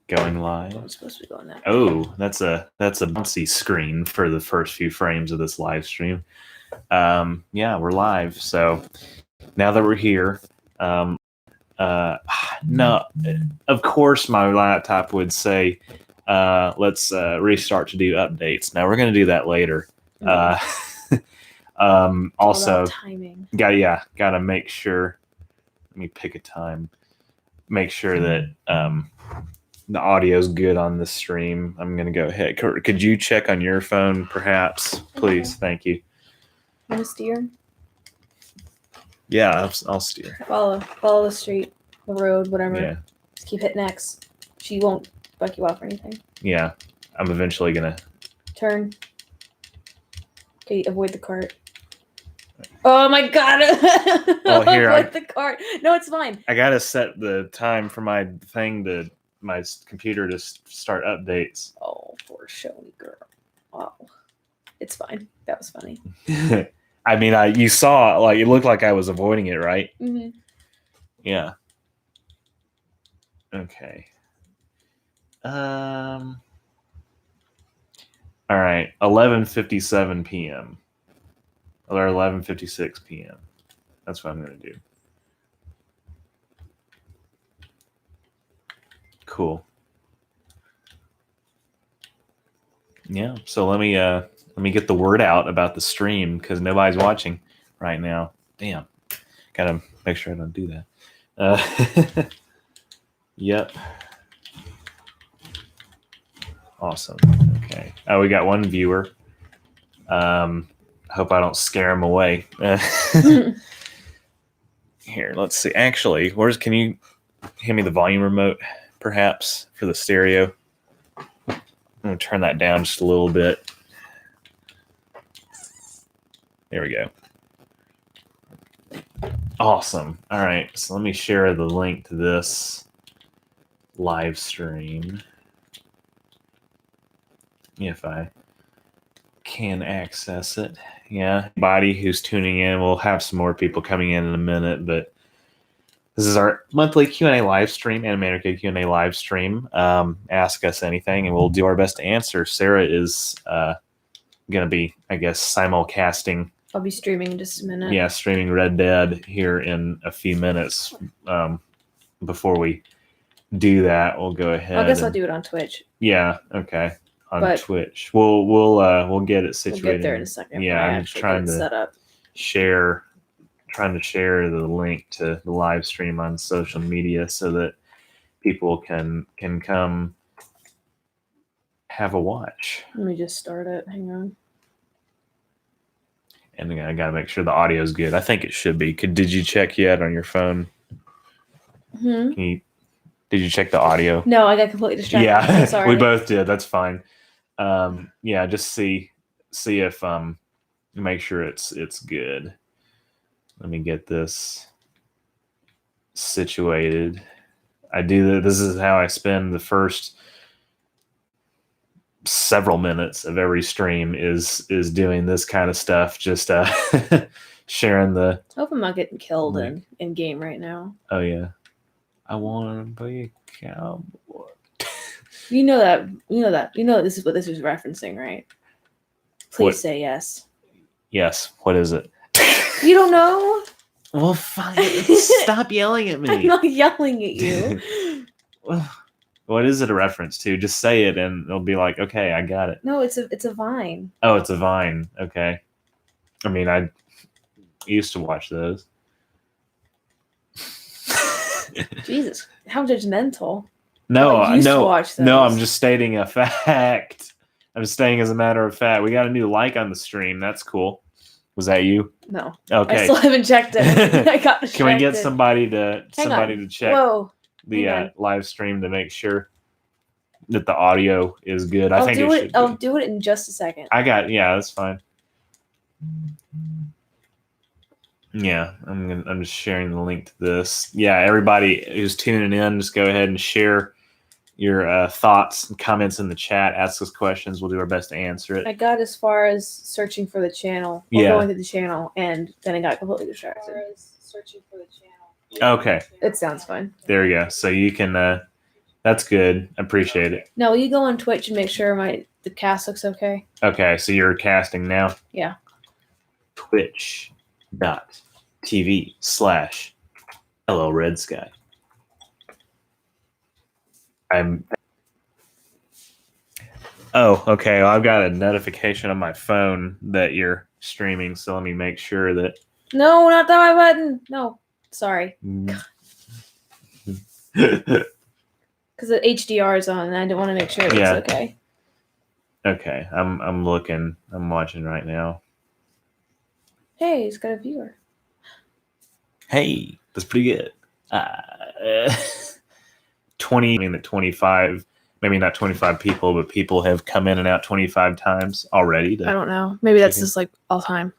Going live. I'm supposed to be going that way. Oh, that's a bouncy screen for the first few frames of this live stream. Yeah, we're live. So now that we're here, no, of course my laptop would say, let's restart to do updates. Now we're going to do that later. Also, timing. Gotta make sure. Let me pick a time. Make sure that the audio's good on the stream. I'm gonna go ahead. Could you check on your phone, perhaps, please? Okay. Thank you. Want to steer? Yeah, I'll steer. Follow the street, the road, whatever. Yeah. Just keep hitting X. She won't buck you off or anything. Yeah, I'm eventually gonna turn. Okay, avoid the cart. Oh my god! Well, here avoid the cart. No, it's fine. I gotta set the time for my computer to start updates. Oh, poor showy girl. Wow, it's fine. That was funny. I mean, you saw, like, it looked like I was avoiding it, right? Mm-hmm. Yeah. Okay. All right. 11:57 p.m. or 11:56 p.m. That's what I'm gonna do. Cool. Yeah. So let me get the word out about the stream because nobody's watching right now. Damn. Gotta make sure I don't do that. Yep. Awesome. Okay. Oh, we got one viewer. Hope I don't scare him away. Here, let's see. Actually, can you hand me the volume remote, perhaps, for the stereo? I'm going to turn that down just a little bit. There we go. Awesome. All right. So let me share the link to this live stream. If I can access it. Yeah. Anybody who's tuning in, we'll have some more people coming in a minute, but this is our monthly Q&A live stream, Anim8orkid Q&A live stream. Ask us anything, and we'll do our best to answer. Sarah is going to be, I guess, simulcasting. I'll be streaming in just a minute. Yeah, streaming Red Dead here in a few minutes. Before we do that, we'll go ahead. I guess I'll do it on Twitch. Yeah, okay. On Twitch. We'll get it situated. We'll get there in a second. Yeah, I'm trying to share the link to the live stream on social media so that people can come have a watch. Let me just start it. Hang on. And I got to make sure the audio is good. I think it should be. Did you check yet on your phone? Did you check the audio? No, I got completely distracted. Yeah, sorry. We both did. That's fine. Yeah, just see if make sure it's good. Let me get this situated. This is how I spend the first several minutes of every stream is doing this kind of stuff. Just sharing the. I hope I'm not getting killed in game right now. Oh yeah, I want to be a cowboy. You know this is what this is referencing, right? Please say yes. Yes. What is it? You don't know? Well, fine. Stop yelling at me. I'm not yelling at you. What is it a reference to? Just say it and it'll be like, okay, I got it. No, it's a Vine. Oh, it's a Vine. Okay. I mean, I used to watch those. Jesus, how judgmental. No, I used to watch those. No, I'm just stating a fact. I'm just saying as a matter of fact. We got a new like on the stream. That's cool. Was that you? No. Okay. I still haven't checked it. I got distracted. Can we get somebody to check the live stream to make sure that the audio is good? I'll do it in just a second. That's fine. Yeah, I'm just sharing the link to this. Yeah, everybody who's tuning in, just go ahead and share your thoughts and comments in the chat. Ask us questions. We'll do our best to answer it. I got as far as searching for the channel. Going to the channel, and then I got completely distracted. As searching for the channel. Okay. It sounds fine. There you go. So you can. That's good. I appreciate it. Now, will you go on Twitch and make sure the cast looks okay? Okay, so you're casting now? Yeah. Twitch.tv/Hello Red Sky. Oh, okay. Well, I've got a notification on my phone that you're streaming, so let me make sure that. No, not that my button. No, sorry. Because the HDR is on, and I don't want to make sure it looks okay. Okay, I'm looking. I'm watching right now. Hey, he's got a viewer. Hey, that's pretty good. 20, I mean, 25, maybe not 25 people, but people have come in and out 25 times already. I don't know. Maybe that's just like all time.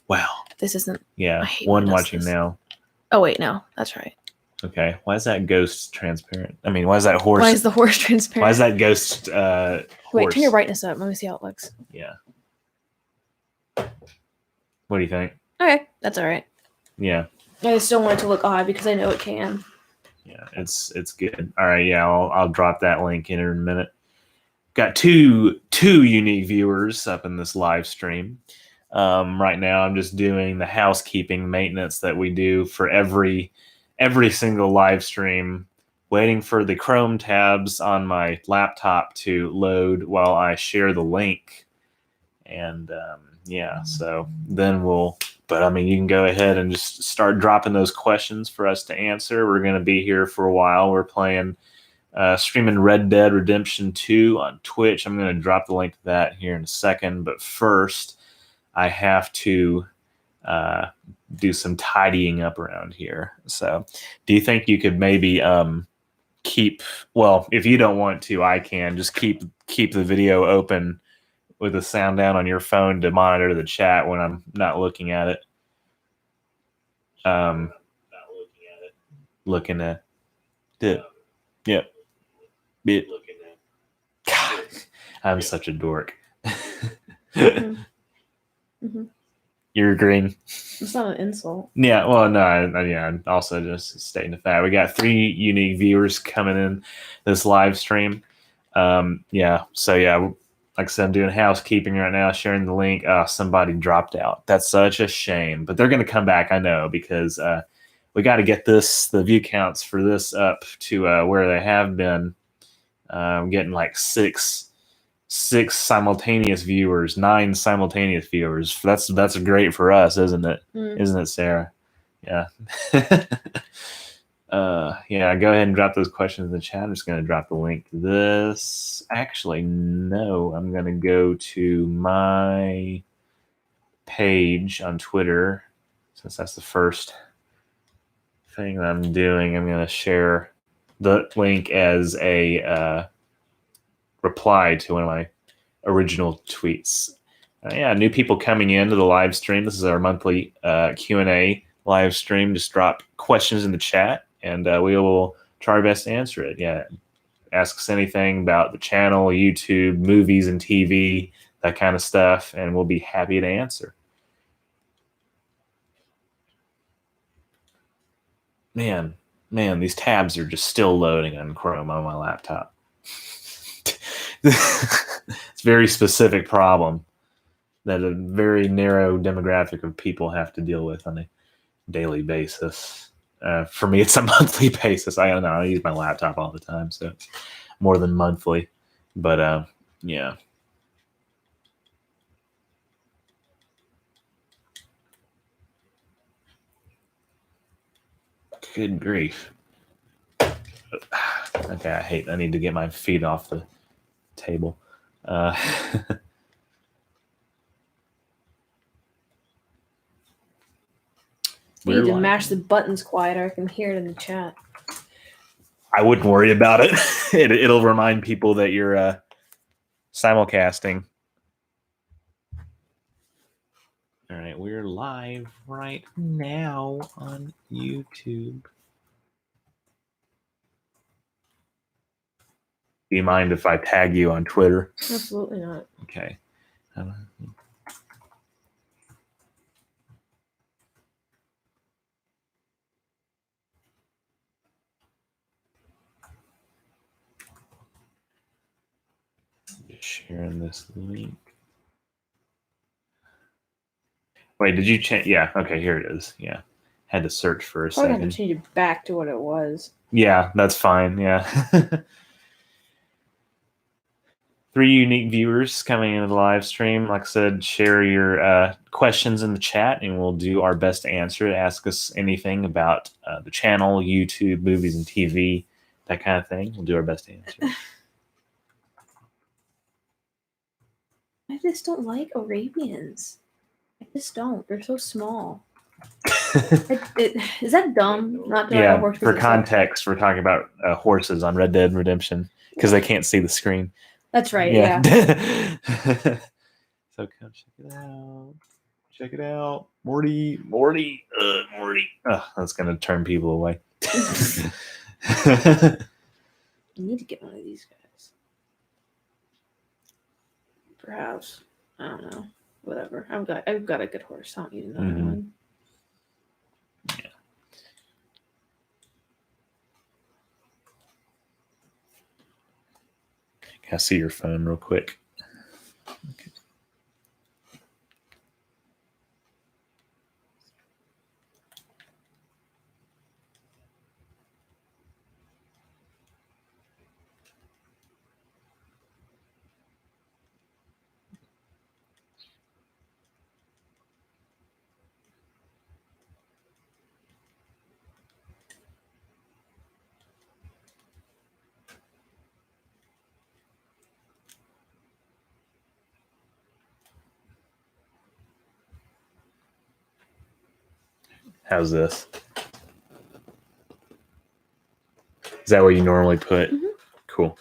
Wow. This isn't. Yeah, one watching now. Oh, wait, no. That's right. Okay. Why is that ghost transparent? I mean, why is that horse? Why is the horse transparent? Why is that ghost horse? Wait, turn your brightness up. Let me see how it looks. Yeah. What do you think? Okay, that's all right. Yeah. I just don't want it to look odd because I know it can. Yeah, it's good. All right, yeah, I'll drop that link in a minute. Got two unique viewers up in this live stream. Right now, I'm just doing the housekeeping maintenance that we do for every single live stream, waiting for the Chrome tabs on my laptop to load while I share the link. And yeah, so then but I mean, you can go ahead and just start dropping those questions for us to answer. We're going to be here for a while. We're playing, streaming Red Dead Redemption 2 on Twitch. I'm going to drop the link to that here in a second. But first, I have to do some tidying up around here. So do you think you could maybe if you don't want to, I can just keep the video open with the sound down on your phone to monitor the chat when I'm not looking at it. Looking at it. Yep. Bit. God, I'm such a dork. Mm-hmm. Mm-hmm. You're agreeing? It's not an insult. Yeah, well, no, I'm also just stating the fact. We got 3 unique viewers coming in this live stream. Yeah, so yeah, like I said, I'm doing housekeeping right now, sharing the link. Somebody dropped out. That's such a shame, but they're going to come back, I know, because we got to get the view counts for this up to where they have been. Getting like 6 simultaneous viewers, 9 simultaneous viewers. That's great for us, isn't it? Isn't it, Sarah? Yeah. Yeah, go ahead and drop those questions in the chat. I'm just going to drop the link to this. Actually, no, I'm going to go to my page on Twitter, since that's the first thing that I'm doing. I'm going to share the link as a reply to one of my original tweets. Yeah, new people coming into the live stream. This is our monthly Q&A live stream. Just drop questions in the chat, and we will try our best to answer it. Yeah, ask us anything about the channel, YouTube, movies and TV, that kind of stuff, and we'll be happy to answer. Man, these tabs are just still loading on Chrome on my laptop. It's a very specific problem that a very narrow demographic of people have to deal with on a daily basis. For me, it's a monthly basis. I don't know. I use my laptop all the time, so it's more than monthly. But yeah. Good grief. Okay, I need to get my feet off the table. You need to mash the buttons quieter. I can hear it in the chat. I wouldn't worry about it. It'll remind people that you're simulcasting. All right, we're live right now on YouTube. Do you mind if I tag you on Twitter? Absolutely not. Okay. Sharing this link. Wait, did you change? Yeah, okay, here it is. Yeah. Had to search for a Probably have second. to change it back to what it was. Yeah, that's fine. Yeah. 3 unique viewers coming into the live stream. Like I said, share your questions in the chat and we'll do our best to answer it. Ask us anything about the channel, YouTube, movies, and TV, that kind of thing. We'll do our best to answer. I just don't like Arabians. I just don't. They're so small. Is that dumb? Not to like a Yeah, horse for because context, we're talking about horses on Red Dead Redemption because they can't see the screen. That's right. Yeah. So come check it out. Check it out. Morty. Morty. That's going to turn people away. I need to get one of these guys. Perhaps. I don't know. Whatever. I've got a good horse. I don't need another one. Yeah. Can I see your phone real quick? Okay. How's this? Is that what you normally put? Mm-hmm. Cool.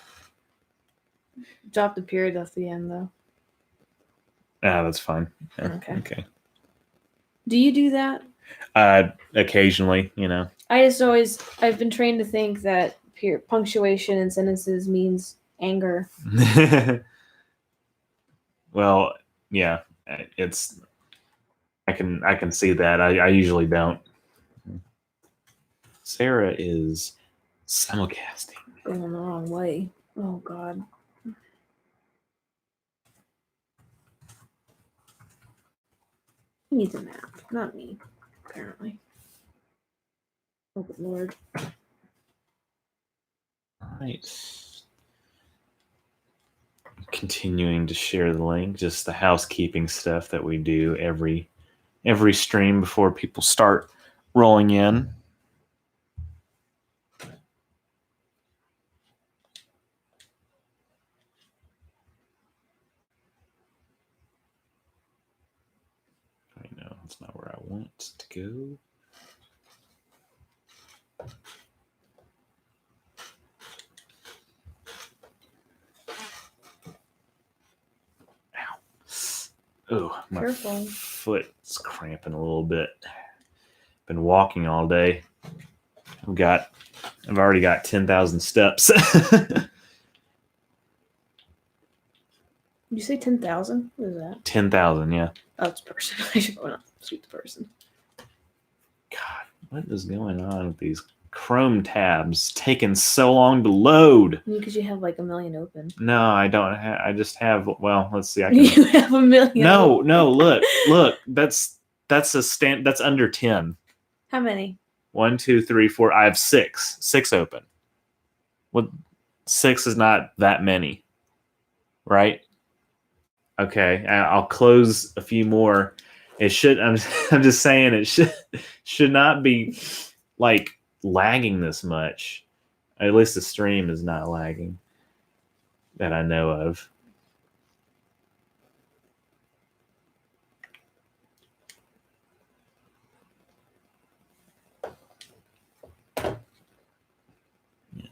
Drop the period off the end though. That's fine. Yeah. Okay. Do you do that? Occasionally, you know. I've been trained to think that punctuation in sentences means anger. Well, yeah, it's. I can see that. I usually don't. Sarah is simulcasting. Going the wrong way. Oh God. He needs a nap, not me, apparently. Oh good Lord. All right. Continuing to share the link, just the housekeeping stuff that we do every stream before people start rolling in. I know that's not where I want to go. Oh, my Careful. foot's cramping a little bit. Been walking all day. I've already got 10,000 steps. Did you say 10,000? What is that? 10,000, yeah. Oh, it's a person. I should not speak to person. God, what is going on with these Chrome tabs? Taking so long to load. Because you have like a million open. No, I don't have. I just have. Well, let's see. You have a million. No, open. Look. That's That's under 10. How many? 1, 2, 3, 4. I have 6. 6 open. What? 6 is not that many, right? Okay, I'll close a few more. It should. I'm just saying it should not be like lagging this much. At least the stream is not lagging that I know of. Yeah.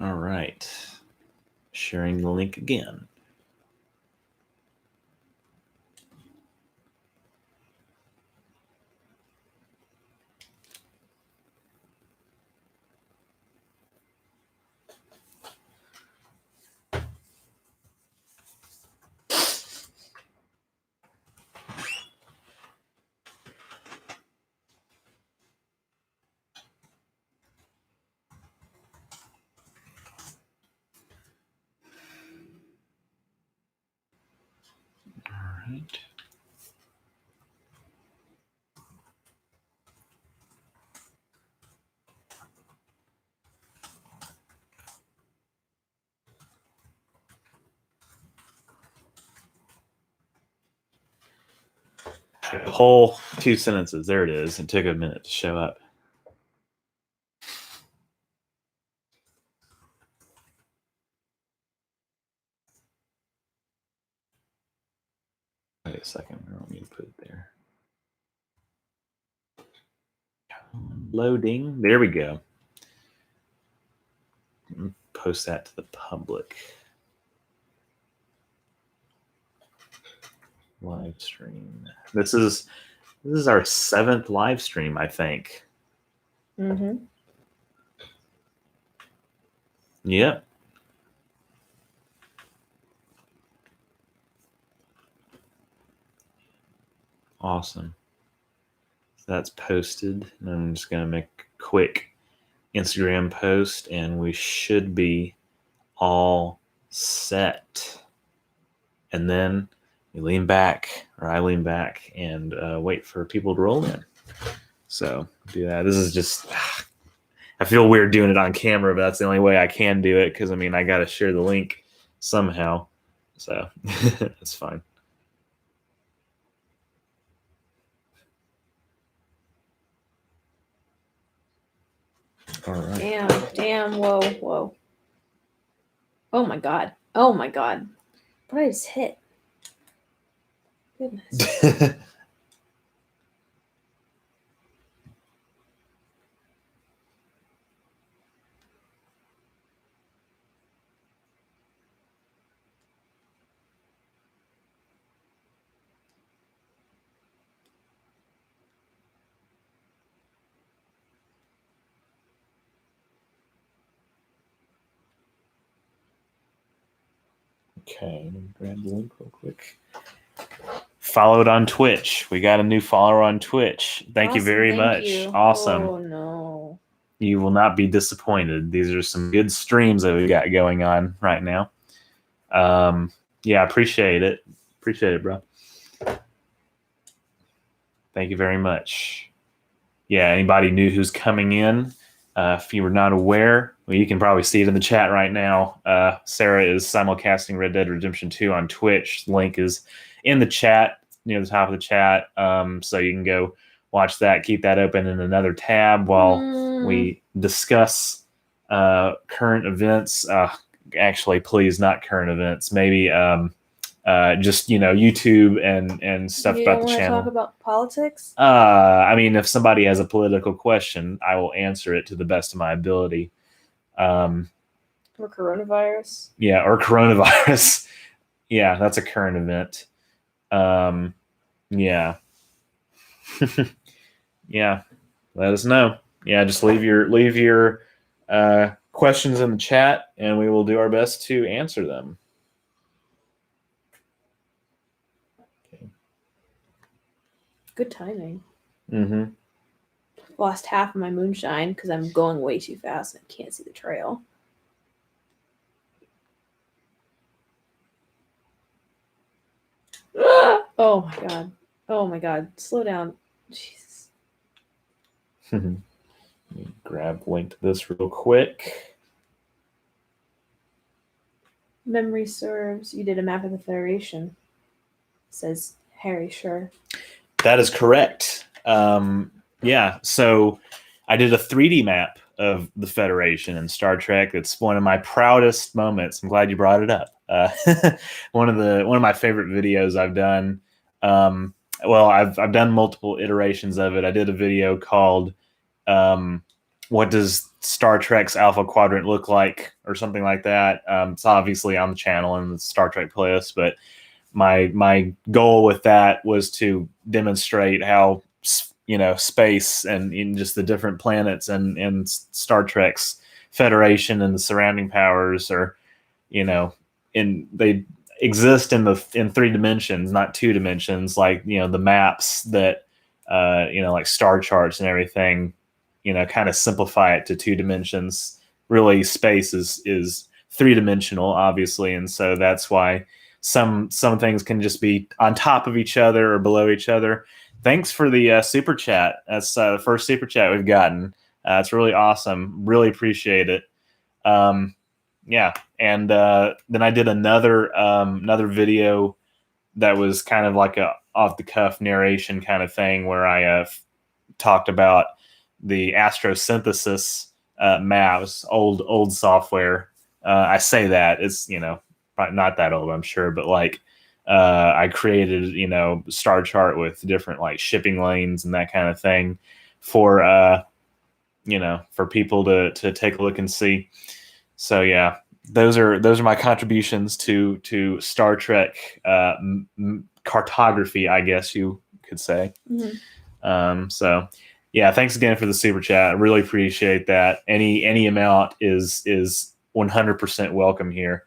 All right. Sharing the link again. right. Whole 2 sentences. There it is. It took a minute to show up. Wait a second. I don't need to put it there. Loading. There we go. Post that to the public. Live stream. This is our 7th live stream, I think. Mm-hmm. Yep. Awesome. So that's posted. And I'm just going to make a quick Instagram post, and we should be all set. And then we lean back, or I lean back, and wait for people to roll in. So do that. This is just, I feel weird doing it on camera, but that's the only way I can do it, because I mean, I got to share the link somehow. So that's fine. All right. Damn, whoa. Oh my god. What did I just hit? Goodness. Okay, let me grab the link real quick. Followed on Twitch. We got a new follower on Twitch. Thank you very much. You. Awesome. Oh no. You will not be disappointed. These are some good streams that we got going on right now. Yeah, appreciate it. Appreciate it, bro. Thank you very much. Yeah, anybody new who's coming in, if you were not aware, well, you can probably see it in the chat right now. Sarah is simulcasting Red Dead Redemption 2 on Twitch. Link is in the chat, near the top of the chat. So you can go watch that. Keep that open in another tab while we discuss current events. Actually, please, not current events. Maybe just YouTube and stuff about the channel. You don't want to talk about politics? I mean, if somebody has a political question, I will answer it to the best of my ability. Or coronavirus? Yeah, or coronavirus. Yeah, that's a current event. Yeah. Yeah. Let us know. Yeah, just leave your questions in the chat, and we will do our best to answer them. Okay. Good timing. Mm-hmm. Lost half of my moonshine because I'm going way too fast and I can't see the trail. Oh my god. Oh my god. Slow down. Jesus. Grab link to this real quick. Memory serves. You did a map of the Federation. Says Harry, sure. That is correct. Yeah, so I did a 3D map of the Federation in Star Trek. It's one of my proudest moments. I'm glad you brought it up. One of my favorite videos I've done. Well, I've done multiple iterations of it. I did a video called "What Does Star Trek's Alpha Quadrant Look Like?" or something like that. It's obviously on the channel in the Star Trek playlist, but my goal with that was to demonstrate how space and in just the different planets and Star Trek's Federation and the surrounding powers are, they exist in 3 dimensions, not 2 dimensions, like the maps that like star charts and everything, kind of simplify it to 2 dimensions. Really, space is 3-dimensional, obviously, and so that's why some things can just be on top of each other or below each other. Thanks for the super chat. That's the first super chat we've gotten. It's really awesome. Really appreciate it. Yeah, and then I did another video that was kind of like a off the cuff narration kind of thing where I talked about the astrosynthesis maps, old software. I say that it's probably not that old, I'm sure, but like I created star chart with different like shipping lanes and that kind of thing for for people to take a look and see. So yeah, those are my contributions to Star Trek cartography, I guess you could say. Mm-hmm. So yeah, thanks again for the super chat. I really appreciate that. Any amount is 100% welcome here.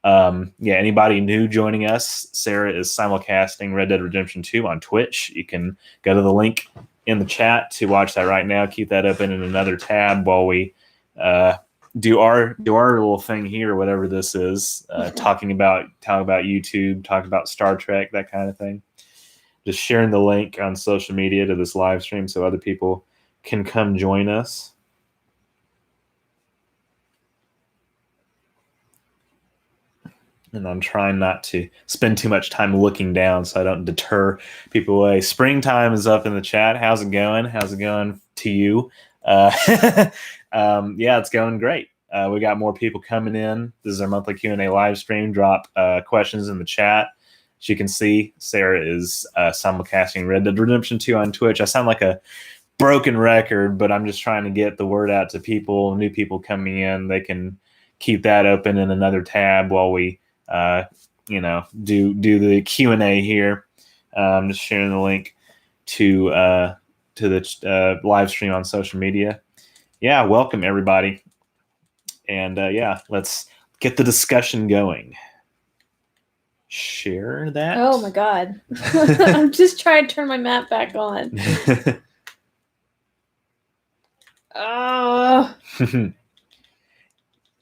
Yeah, anybody new joining us, Sarah is simulcasting Red Dead Redemption 2 on Twitch. You can go to the link in the chat to watch that right now. Keep that open in another tab while we do our little thing here, whatever this is, talk about YouTube, talk about Star Trek, that kind of thing. Just sharing the link on social media to this live stream so other people can come join us. And I'm trying not to spend too much time looking down so I don't deter people away. Springtime is up in the chat. How's it going? How's it going to you? Yeah, it's going great. We got more people coming in. This is our monthly Q&A live stream. Drop questions in the chat. As you can see, Sarah is simulcasting Red Dead Redemption 2 on Twitch. I sound like a broken record, but I'm just trying to get the word out to people, new people coming in. They can keep that open in another tab while we do the Q&A here. I'm just sharing the link to the live stream on social media. Yeah, welcome everybody. And yeah, let's get the discussion going. Share that. Oh my god. I'm just trying to turn my map back on. Oh.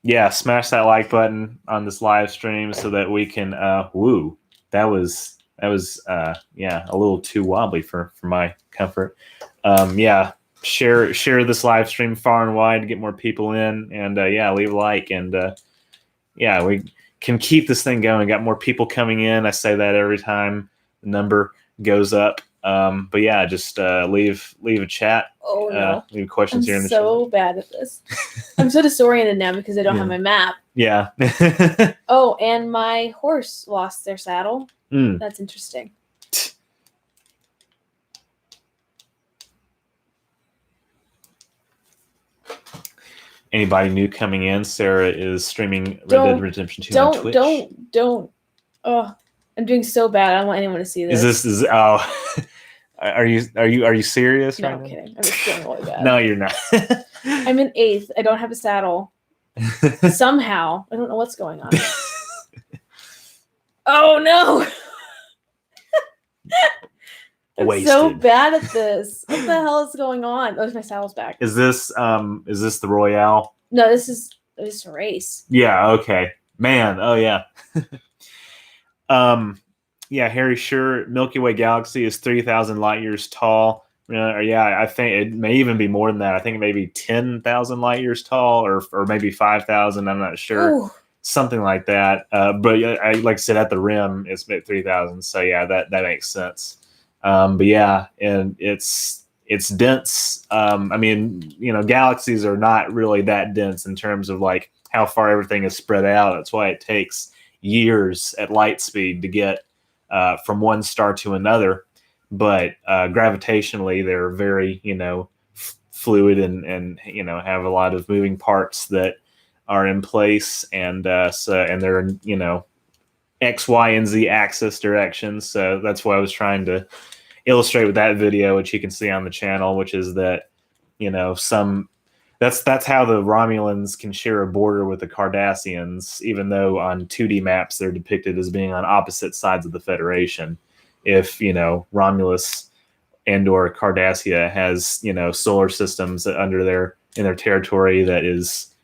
Yeah, smash that like button on this live stream so that we can woo. That was yeah, a little too wobbly for my comfort. Yeah, share this live stream far and wide to get more people in, and yeah, leave a like, and yeah, we can keep this thing going. Got more people coming in. I say that every time the number goes up. But yeah, just leave a chat. Oh no. Leave questions here in the chat. I'm so bad at this. I'm so disoriented now because I don't have my map. Yeah. Oh, and my horse lost their saddle. That's interesting. Anybody new coming in? Sarah is streaming Red Dead Redemption 2 on Twitch. Don't. Oh, I'm doing so bad. I don't want anyone to see this. Is oh. Are you serious? No, right I'm now? kidding. I'm just doing really bad. No, you're not. I'm in 8th. I don't have a saddle. Somehow. I don't know what's going on. Oh no. I'm so bad at this. What the hell is going on? Oh, my saddle's back. Is this the Royale? No, this is a race. Yeah, okay. Man, oh yeah. Yeah, Harry, sure. Milky Way galaxy is 3,000 light years tall. Yeah, I think it may even be more than that. I think it may be 10,000 light years tall, or maybe 5,000. I'm not sure. Ooh. Something like that. But I like I said, at the rim, it's 3,000. So yeah, that makes sense. But yeah, and it's dense. I mean, galaxies are not really that dense in terms of like how far everything is spread out. That's why it takes years at light speed to get from one star to another. But gravitationally, they're very, fluid and have a lot of moving parts that are in place, and and they're in, X, Y, and Z axis directions. So that's what I was trying to illustrate with that video, which you can see on the channel, which is that, that's how the Romulans can share a border with the Cardassians, even though on 2D maps they're depicted as being on opposite sides of the Federation. If, Romulus and/or Cardassia has, solar systems in their territory that is,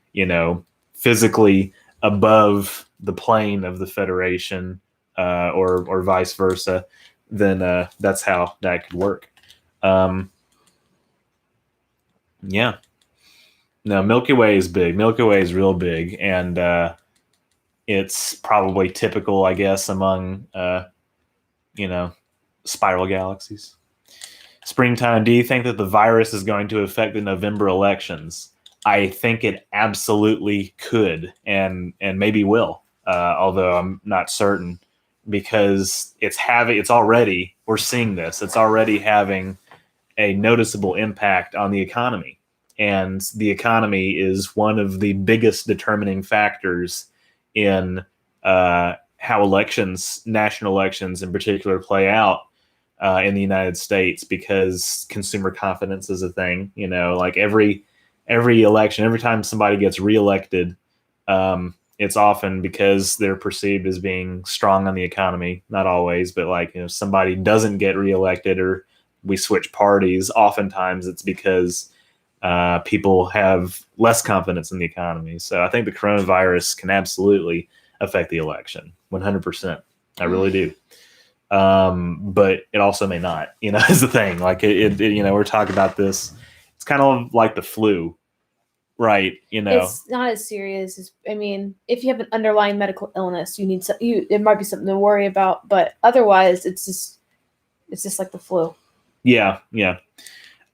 physically above the plane of the Federation, or vice versa, then that's how that could work. Yeah. No, Milky Way is big. Milky Way is real big, and it's probably typical, I guess, among spiral galaxies. Springtime, do you think that the virus is going to affect the November elections? I think it absolutely could, and maybe will, although I'm not certain, because it's already, we're seeing this. It's already having a noticeable impact on the economy, and the economy is one of the biggest determining factors in how national elections in particular, play out in the United States, because consumer confidence is a thing. Like every election, every time somebody gets reelected, it's often because they're perceived as being strong on the economy. Not always, but like somebody doesn't get reelected or we switch parties, oftentimes it's because people have less confidence in the economy. So I think the coronavirus can absolutely affect the election, 100%. I really do. But it also may not, is the thing. Like we're talking about this. It's kind of like the flu, right? It's not as serious as, if you have an underlying medical illness, it might be something to worry about, but otherwise it's just like the flu. Yeah.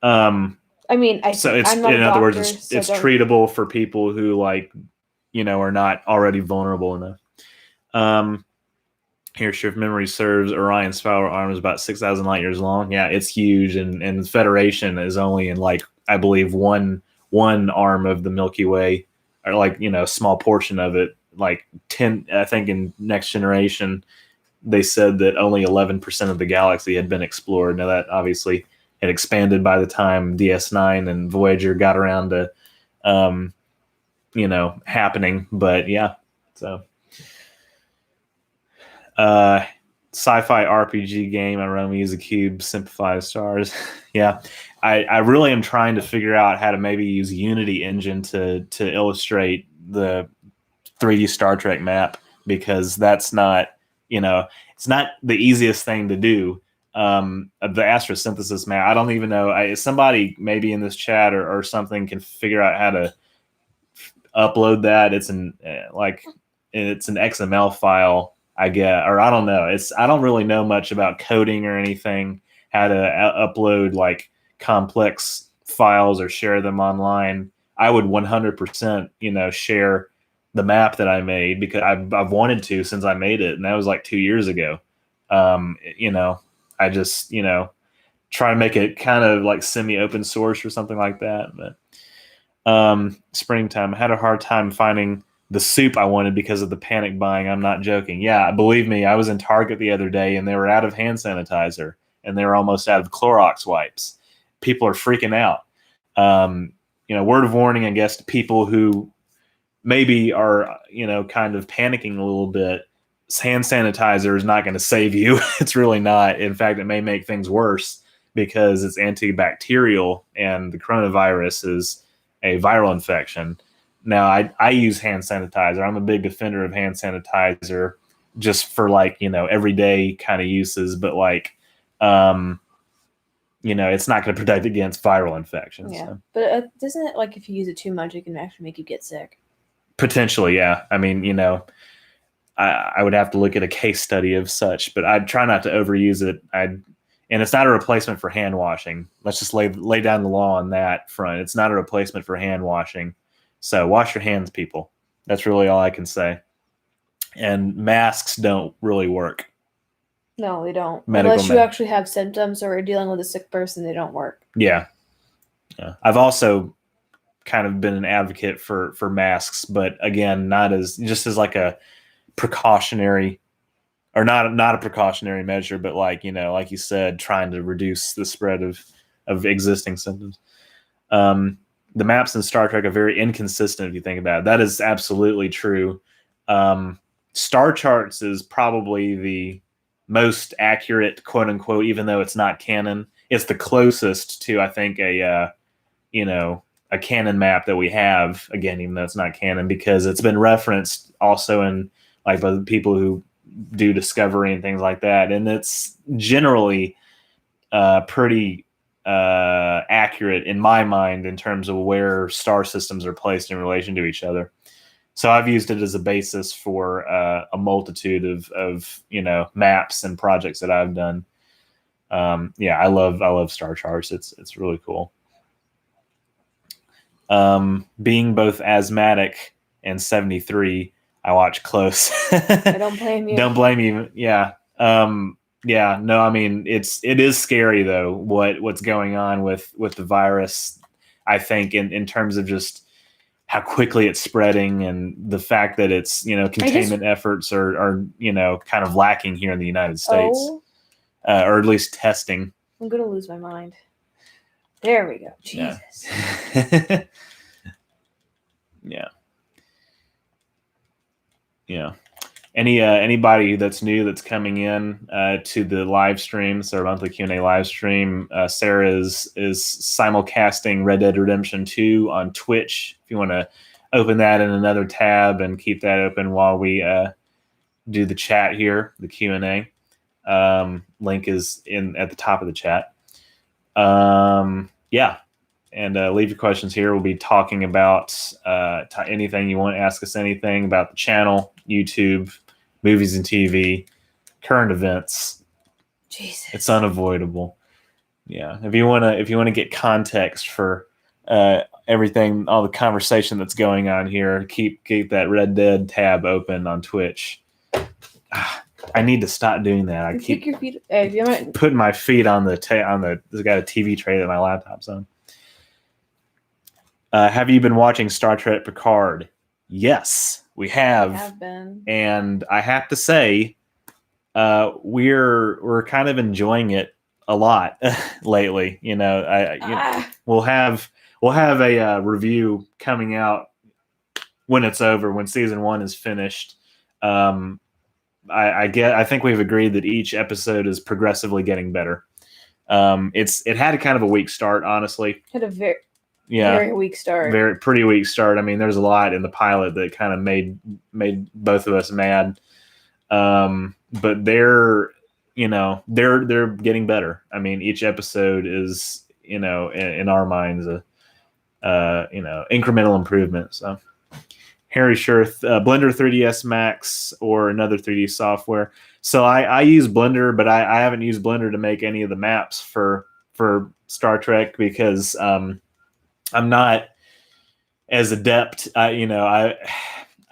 I'm in other words, it's treatable for people who are not already vulnerable enough. Here, sure, if memory serves, Orion's spiral arm is about 6,000 light years long. Yeah, it's huge, and the Federation is only in I believe one arm of the Milky Way, or a small portion of it. 10, I think in Next Generation, they said that only 11% of the galaxy had been explored. Now that obviously had expanded by the time DS9 and Voyager got around to, happening. But yeah, so. Sci-fi RPG game. I run, we use a cube, simplify stars. Yeah, I really am trying to figure out how to maybe use Unity engine to illustrate the 3D Star Trek map, because that's not, it's not the easiest thing to do. The astrosynthesis map, I don't even know. Somebody maybe in this chat or something can figure out how to upload that. It's an XML file, I get, or I don't know. I don't really know much about coding or anything, how to upload complex files or share them online. I would 100%, share the map that I made, because I've wanted to since I made it, and that was 2 years ago. I just try to make it kind of semi open source or something like that. But springtime, I had a hard time finding the soup I wanted because of the panic buying. I'm not joking. Yeah, believe me, I was in Target the other day and they were out of hand sanitizer and they were almost out of Clorox wipes. People are freaking out. Word of warning, I guess, to people who maybe are, kind of panicking a little bit. Hand sanitizer is not going to save you. It's really not. In fact, it may make things worse because it's antibacterial, and the coronavirus is a viral infection. Now, I use hand sanitizer. I'm a big defender of hand sanitizer just for everyday kind of uses, but it's not going to protect against viral infections. Yeah, so. But doesn't it if you use it too much, it can actually make you get sick? Potentially, yeah. I mean, I would have to look at a case study of such, but I'd try not to overuse it. And it's not a replacement for hand washing. Let's just lay down the law on that front. It's not a replacement for hand washing. So wash your hands, people. That's really all I can say. And masks don't really work. No, they don't. Unless you actually have symptoms or are dealing with a sick person, they don't work. Yeah. I've also kind of been an advocate for masks, but again, not as just as a precautionary, or not a precautionary measure, but like you said, trying to reduce the spread of existing symptoms. The maps in Star Trek are very inconsistent if you think about it. That is absolutely true. Star Charts is probably the most accurate, quote unquote, even though it's not canon. It's the closest to, I think, a canon map that we have, again, even though it's not canon, because it's been referenced also in by the people who do discovery and things like that. And it's generally pretty accurate in my mind in terms of where star systems are placed in relation to each other. So I've used it as a basis for a multitude of maps and projects that I've done. I love star charts. It's really cool. Being both asthmatic and 73, I watch close. I don't blame you. Don't blame you. Yeah. No, I mean it is scary though what's going on with the virus. I think in terms of just how quickly it's spreading and the fact that it's containment efforts are kind of lacking here in the United States, or at least testing. I'm gonna lose my mind. There we go. Jesus. Yeah. Yeah. Anybody that's new that's coming in to the live streams, our monthly Q&A live stream, Sarah is simulcasting Red Dead Redemption 2 on Twitch. If you want to open that in another tab and keep that open while we do the chat here, the Q&A. Link is at the top of the chat. And leave your questions here. We'll be talking about anything you want. Ask us anything about the channel, YouTube, movies and TV, current events. Jesus, it's unavoidable. Yeah, if you want to get context for everything, all the conversation that's going on here, keep that Red Dead tab open on Twitch. I need to stop doing that. I keep your feet, putting my feet on the there's got a TV tray that my laptop's on. Have you been watching Star Trek Picard? Yes, we have. We have been. And I have to say, we're kind of enjoying it a lot lately. We'll have a review coming out when it's over, when season 1 is finished. I think we've agreed that each episode is progressively getting better. It had a kind of a weak start, honestly. Had a very weak start. Pretty weak start. I mean, there's a lot in the pilot that kind of made both of us mad. But they're getting better. I mean, each episode is, in our minds, incremental improvement. So Harry Shirth, Blender 3ds Max or another 3D software. So I use Blender, but I haven't used Blender to make any of the maps for Star Trek because I'm not as adept. I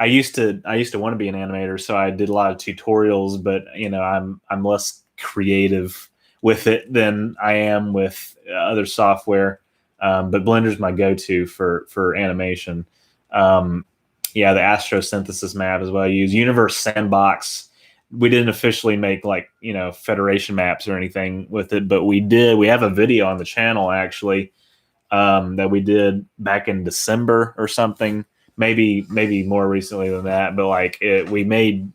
used to want to be an animator, so I did a lot of tutorials, but I'm less creative with it than I am with other software. But Blender's my go-to for animation. The astrosynthesis map is what I use. Universe Sandbox. We didn't officially make Federation maps or anything with it, but we did. We have a video on the channel actually that we did back in December or something. Maybe more recently than that, but we made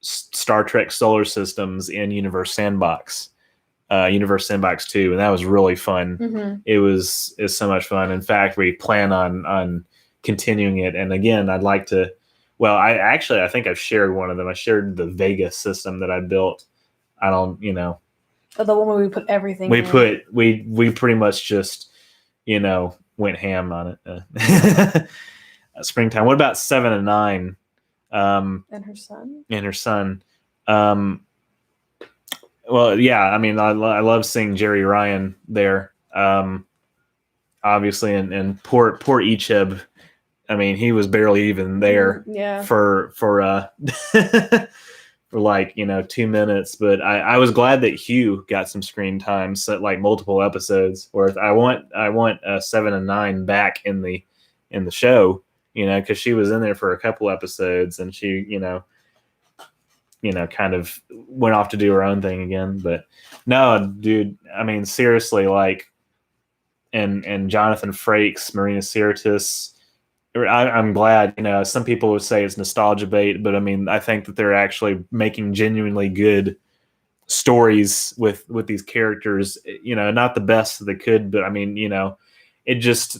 Star Trek solar systems in Universe Sandbox 2, and that was really fun. Mm-hmm. It's so much fun. In fact, we plan on continuing it, and again, I'd like to. Well, I think I've shared one of them. I shared the Vega system that I built. I don't, the one where we put everything. We pretty much just, went ham on it. Springtime. What about 7 and 9? And her son. Well, yeah. I mean, I love seeing Jerry Ryan there. Obviously, and poor Icheb. I mean, he was barely even there. Yeah. For for 2 minutes, but I was glad that Hugh got some screen time, so multiple episodes worth. I want 7 and 9 back in the show, because she was in there for a couple episodes and she kind of went off to do her own thing again. But no, dude, I mean, seriously, and Jonathan Frakes, Marina Sirtis. I'm glad, some people would say it's nostalgia bait, but I mean, I think that they're actually making genuinely good stories with these characters, not the best that they could, but I mean, it just,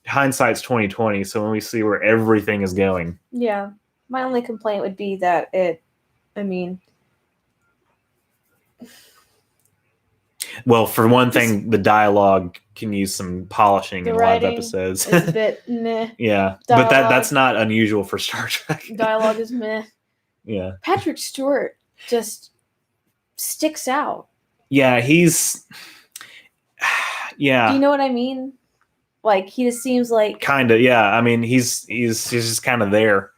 hindsight's 2020. So when we see where everything is going, yeah, My only complaint would be that Well, for one thing, the dialogue can use some polishing the in a lot of writing episodes. is a bit meh. Yeah, but Dialogue. that's not unusual for Star Trek. Dialogue is meh. Yeah. Patrick Stewart just sticks out. Yeah, he's. Yeah. Do you know what I mean? Like, he just seems like Kind of. Yeah. I mean, he's just kind of there.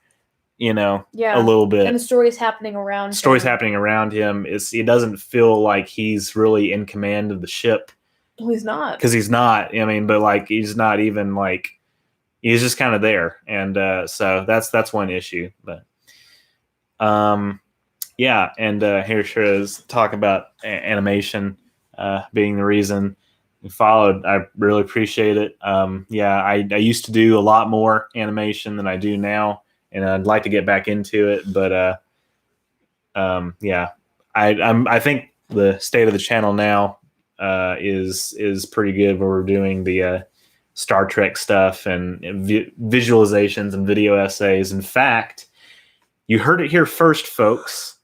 You know, yeah, a little bit. And the story's happening around Stories him. happening around him. It doesn't feel like he's really in command of the ship. Well, he's not. Because he's not. I mean, but like he's not even like he's just kind of there, and so that's one issue. But yeah, and here sure is talk about animation being the reason we followed. I really appreciate it. Yeah, I used to do a lot more animation than I do now, and I'd like to get back into it, but yeah, I think the state of the channel now is pretty good. Where we're doing the Star Trek stuff and visualizations and video essays. In fact, you heard it here first, folks.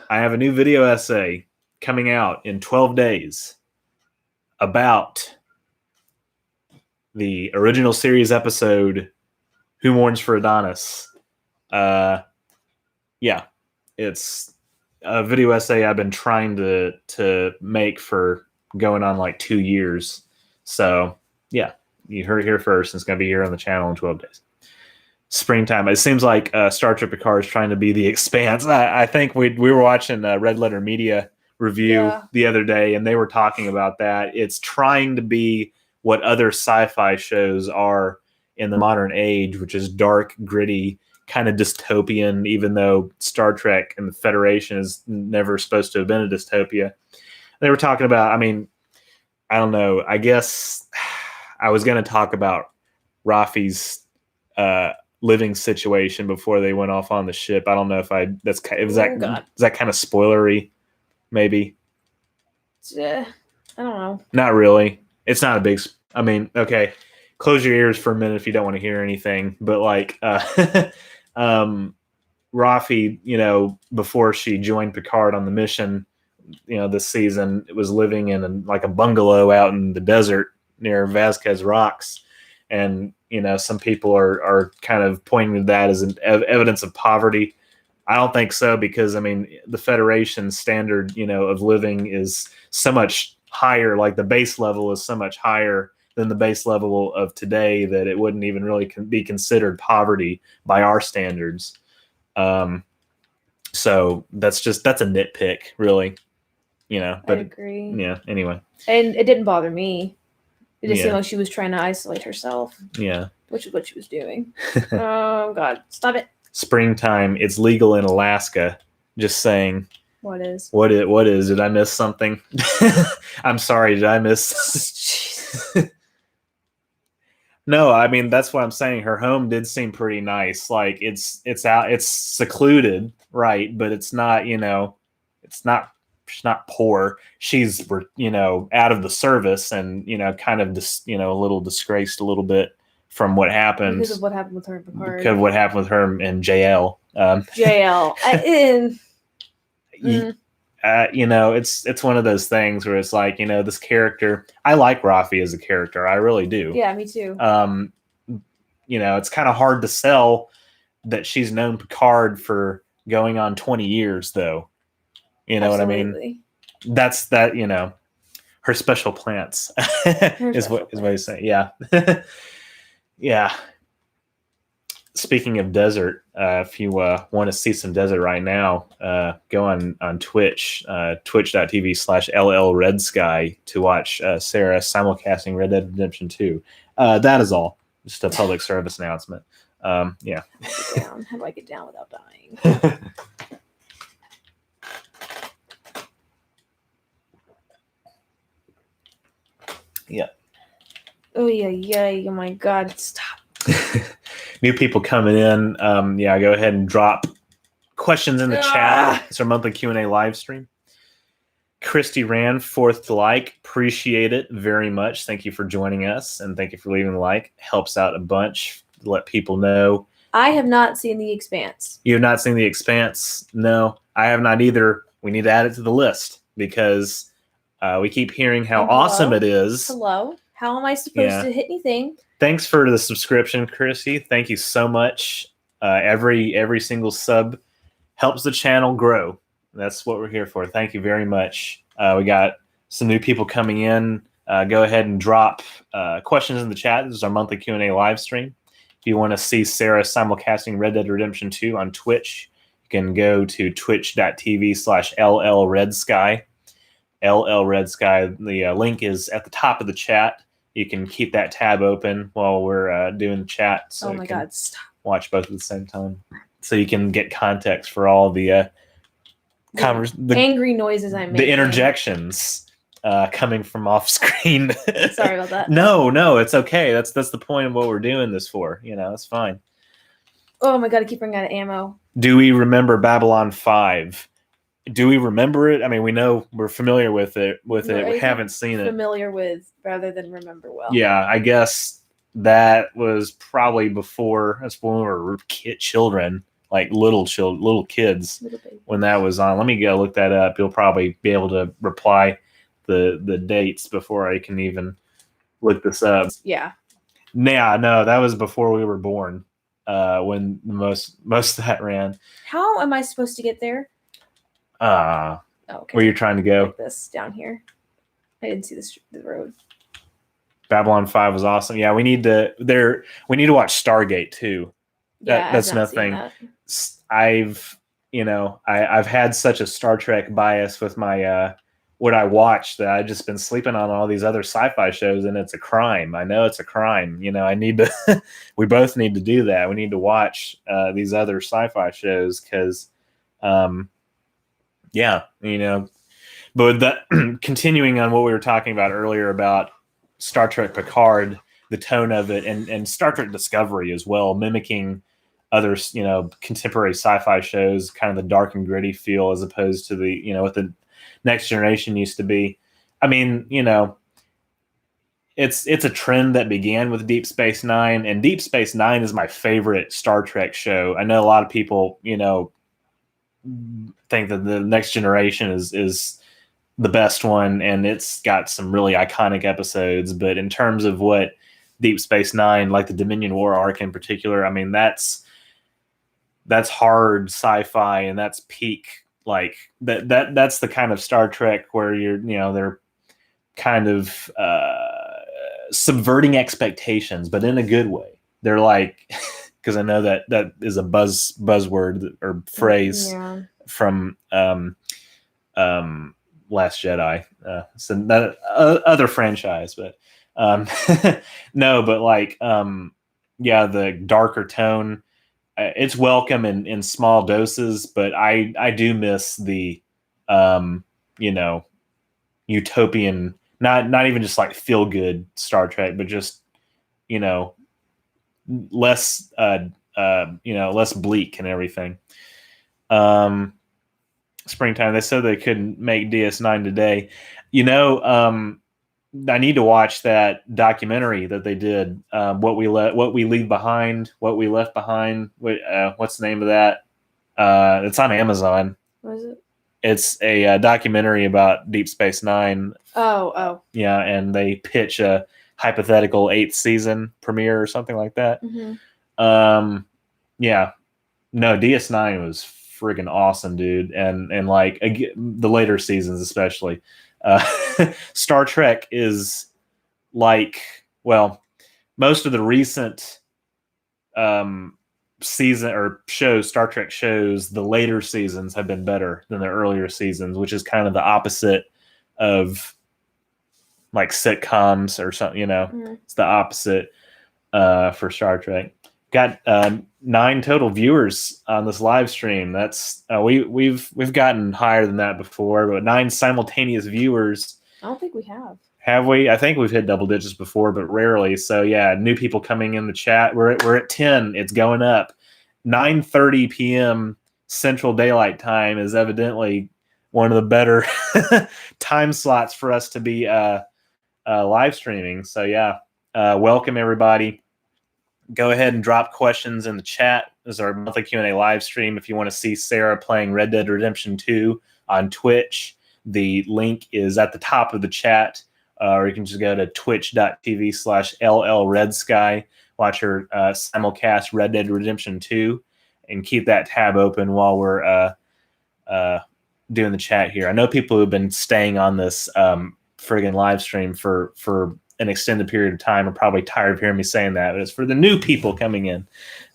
I have a new video essay coming out in 12 days about the original series episode, Who Mourns for Adonis? Yeah, it's a video essay I've been trying to make for going on like 2 years. So yeah, you heard it here first. It's going to be here on the channel in 12 days. Springtime. It seems like Star Trek Picard is trying to be the Expanse. I think we were watching Red Letter Media review the other day, and they were talking about that. It's trying to be what other sci-fi shows are in the modern age, which is dark, gritty, kind of dystopian, even though Star Trek and the Federation is never supposed to have been a dystopia. They were talking about, I mean, I don't know. I guess I was going to talk about Rafi's living situation before they went off on the ship. I don't know if is that kind of spoilery, maybe. I don't know. Not really. It's not a big. I mean, okay. Close your ears for a minute if you don't want to hear anything. But like, Rafi, you know, before she joined Picard on the mission, you know, this season, it was living in like a bungalow out in the desert near Vasquez Rocks. And, you know, some people are kind of pointing to that as an evidence of poverty. I don't think so, because, I mean, the Federation standard, you know, of living is so much higher. Like the base level is so much higher than the base level of today that it wouldn't even really be considered poverty by our standards. So that's a nitpick, really, you know. But I agree. Yeah. Anyway, and it didn't bother me. It just seemed like she was trying to isolate herself. Yeah. Which is what she was doing. Oh, God. Stop it. Springtime. It's legal in Alaska. Just saying. What is? What is? Did I miss something? I'm sorry. Did I miss? No, I mean, that's what I'm saying. Her home did seem pretty nice. Like it's secluded, right? But it's not, you know, she's not poor. She's, you know, out of the service and, you know, kind of just, you know, a little disgraced a little bit from what happened. Because of what happened with her in Picard. Because of what happened with her in JL. JL. You know, it's one of those things where it's like, you know, this character, I like Rafi as a character. I really do. Yeah, me too. You know, it's kind of hard to sell that she's known Picard for going on 20 years, though. You know what I mean? That's that, you know, her special plants is what he's saying. Yeah. Yeah. Speaking of desert, if you want to see some desert right now, go on Twitch, twitch.tv/LLRedSky to watch Sarah simulcasting Red Dead Redemption 2. That is all. Just a public service announcement. Yeah. How do I get down without dying? Yeah. Oh yeah. Oh my God! Stop. New people coming in. Yeah, go ahead and drop questions in the chat. It's our monthly Q&A live stream. Christy Rand, 4th like. Appreciate it very much. Thank you for joining us, and thank you for leaving the like. Helps out a bunch to let people know I have not seen The Expanse. You have not seen The Expanse? No, I have not either. We need to add it to the list because we keep hearing how And hello? awesome it is. Hello? How am I supposed to hit anything? Thanks for the subscription, Chrissy. Thank you so much. Every single sub helps the channel grow. That's what we're here for. Thank you very much. We got some new people coming in. Go ahead and drop questions in the chat. This is our monthly Q&A live stream. If you want to see Sarah simulcasting Red Dead Redemption 2 on Twitch, you can go to twitch.tv/LLRedSky. LLRedSky. The link is at the top of the chat. You can keep that tab open while we're doing the chat. So oh my God, stop. Watch both at the same time. So you can get context for all the angry noises I make. The interjections coming from off screen. Sorry about that. No, it's okay. That's the point of what we're doing this for. It's fine. Oh my God, I keep running out of ammo. Do we remember Babylon 5? Do we remember it? I mean, we know we're familiar with it. We haven't seen it. Familiar with rather than remember well. Yeah, I guess that was probably before. That's when we were children, like little kids, when that was on. Let me go look that up. You'll probably be able to reply the dates before I can even look this up. Yeah. Yeah, no, that was before we were born. When most of that ran. How am I supposed to get there? Okay. Where you're trying to go? Like this down here. I didn't see the road. Babylon 5 was awesome. Yeah, we need to watch Stargate too. That's nothing. I've had such a Star Trek bias with my what I watched that I've just been sleeping on all these other sci-fi shows, and it's a crime. I know it's a crime. I need to. We both need to do that. We need to watch these other sci-fi shows because, But continuing on what we were talking about earlier about Star Trek Picard, the tone of it, and Star Trek Discovery as well, mimicking other contemporary sci-fi shows, kind of the dark and gritty feel as opposed to the what the Next Generation used to be. I mean, it's a trend that began with Deep Space Nine, and Deep Space Nine is my favorite Star Trek show. I know a lot of people think that the Next Generation is the best one, and it's got some really iconic episodes. But in terms of what Deep Space Nine, like the Dominion War arc in particular, I mean that's hard sci-fi, and that's peak like that's the kind of Star Trek where they're kind of subverting expectations, but in a good way. They're like because I know that is a buzzword or phrase from Last Jedi. So that other franchise, but no, but like the darker tone. It's welcome in small doses, but I do miss the utopian, not even just like feel good Star Trek, but just less less bleak and everything. Springtime. They said they couldn't make DS9 today. I need to watch that documentary that they did. What we leave behind, what we left behind. What's the name of that? It's on Amazon. What is it? It's a documentary about Deep Space Nine. Oh. Yeah, and they pitch a hypothetical 8th season premiere or something like that. Mm-hmm. Yeah. No, DS9 was friggin' awesome, dude, and like the later seasons especially. Star Trek is like, well, most of the recent season or shows, Star Trek shows, the later seasons have been better than the earlier seasons, which is kind of the opposite of like sitcoms or something. Mm-hmm. It's the opposite for Star Trek. Got 9 total viewers on this live stream. That's we've gotten higher than that before, but 9 simultaneous viewers. I don't think we have. Have we? I think we've hit double digits before, but rarely. So yeah, new people coming in the chat. We're at 10. It's going up. 9:30 p.m. Central Daylight Time is evidently one of the better time slots for us to be live streaming. So yeah, welcome everybody. go ahead and drop questions in the chat. This is our monthly Q&A live stream. If you want to see Sarah playing Red Dead Redemption 2 on Twitch, the link is at the top of the chat, or you can just go to twitch.tv/LLRedSky, watch her simulcast Red Dead Redemption 2, and keep that tab open while we're doing the chat here. I know people who've been staying on this friggin' live stream for an extended period of time are probably tired of hearing me saying that, but it's for the new people coming in.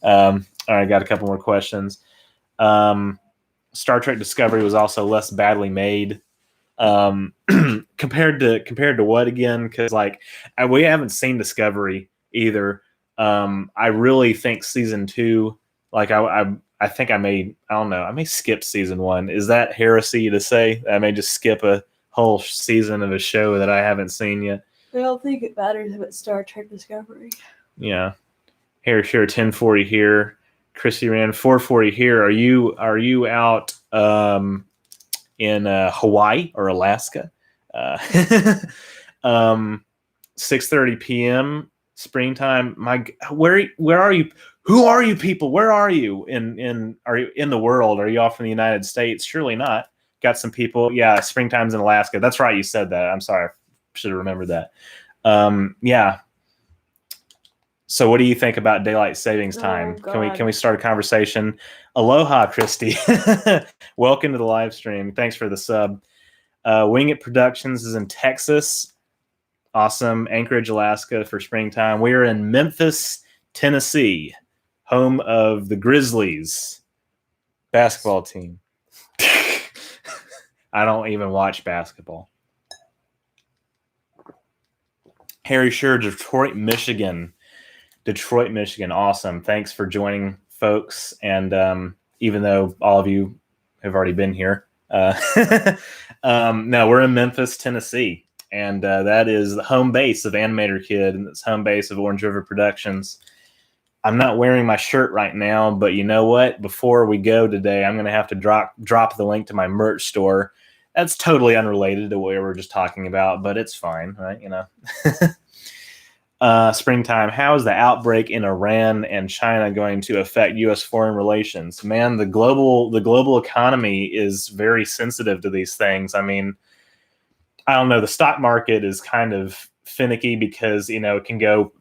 All right, got a couple more questions. Star Trek Discovery was also less badly made compared to what again? Because like we haven't seen Discovery either. I really think season 2, like I think I may skip season 1. Is that heresy to say? I may just skip a whole season of a show that I haven't seen yet. I don't think it matters if it's Star Trek Discovery. Yeah. Here, 1040 here. Chrissy ran 440 here. Are you out in Hawaii or Alaska? 6:30 p.m. springtime. Where are you? Who are you people? Where are you are you in the world? Are you off in the United States? Surely not. Got some people. Yeah, springtime's in Alaska. That's right. You said that. I'm sorry. Should have remembered that. Yeah. So what do you think about daylight savings time? Can we start a conversation? Aloha, Christy. Welcome to the live stream. Thanks for the sub. Wing It Productions is in Texas. Awesome. Anchorage, Alaska for springtime. We are in Memphis, Tennessee, home of the Grizzlies basketball team. I don't even watch basketball. Harry Sure, Detroit, Michigan. Awesome. Thanks for joining, folks. And even though all of you have already been here, no, we're in Memphis, Tennessee. And that is the home base of Anim8orkid, and it's home base of Orange River Productions. I'm not wearing my shirt right now, but you know what? Before we go today, I'm going to have to drop the link to my merch store. That's totally unrelated to what we were just talking about, but it's fine, right? You know. Springtime. How is the outbreak in Iran and China going to affect U.S. foreign relations? Man, the global economy is very sensitive to these things. I mean, I don't know. The stock market is kind of finicky because it can go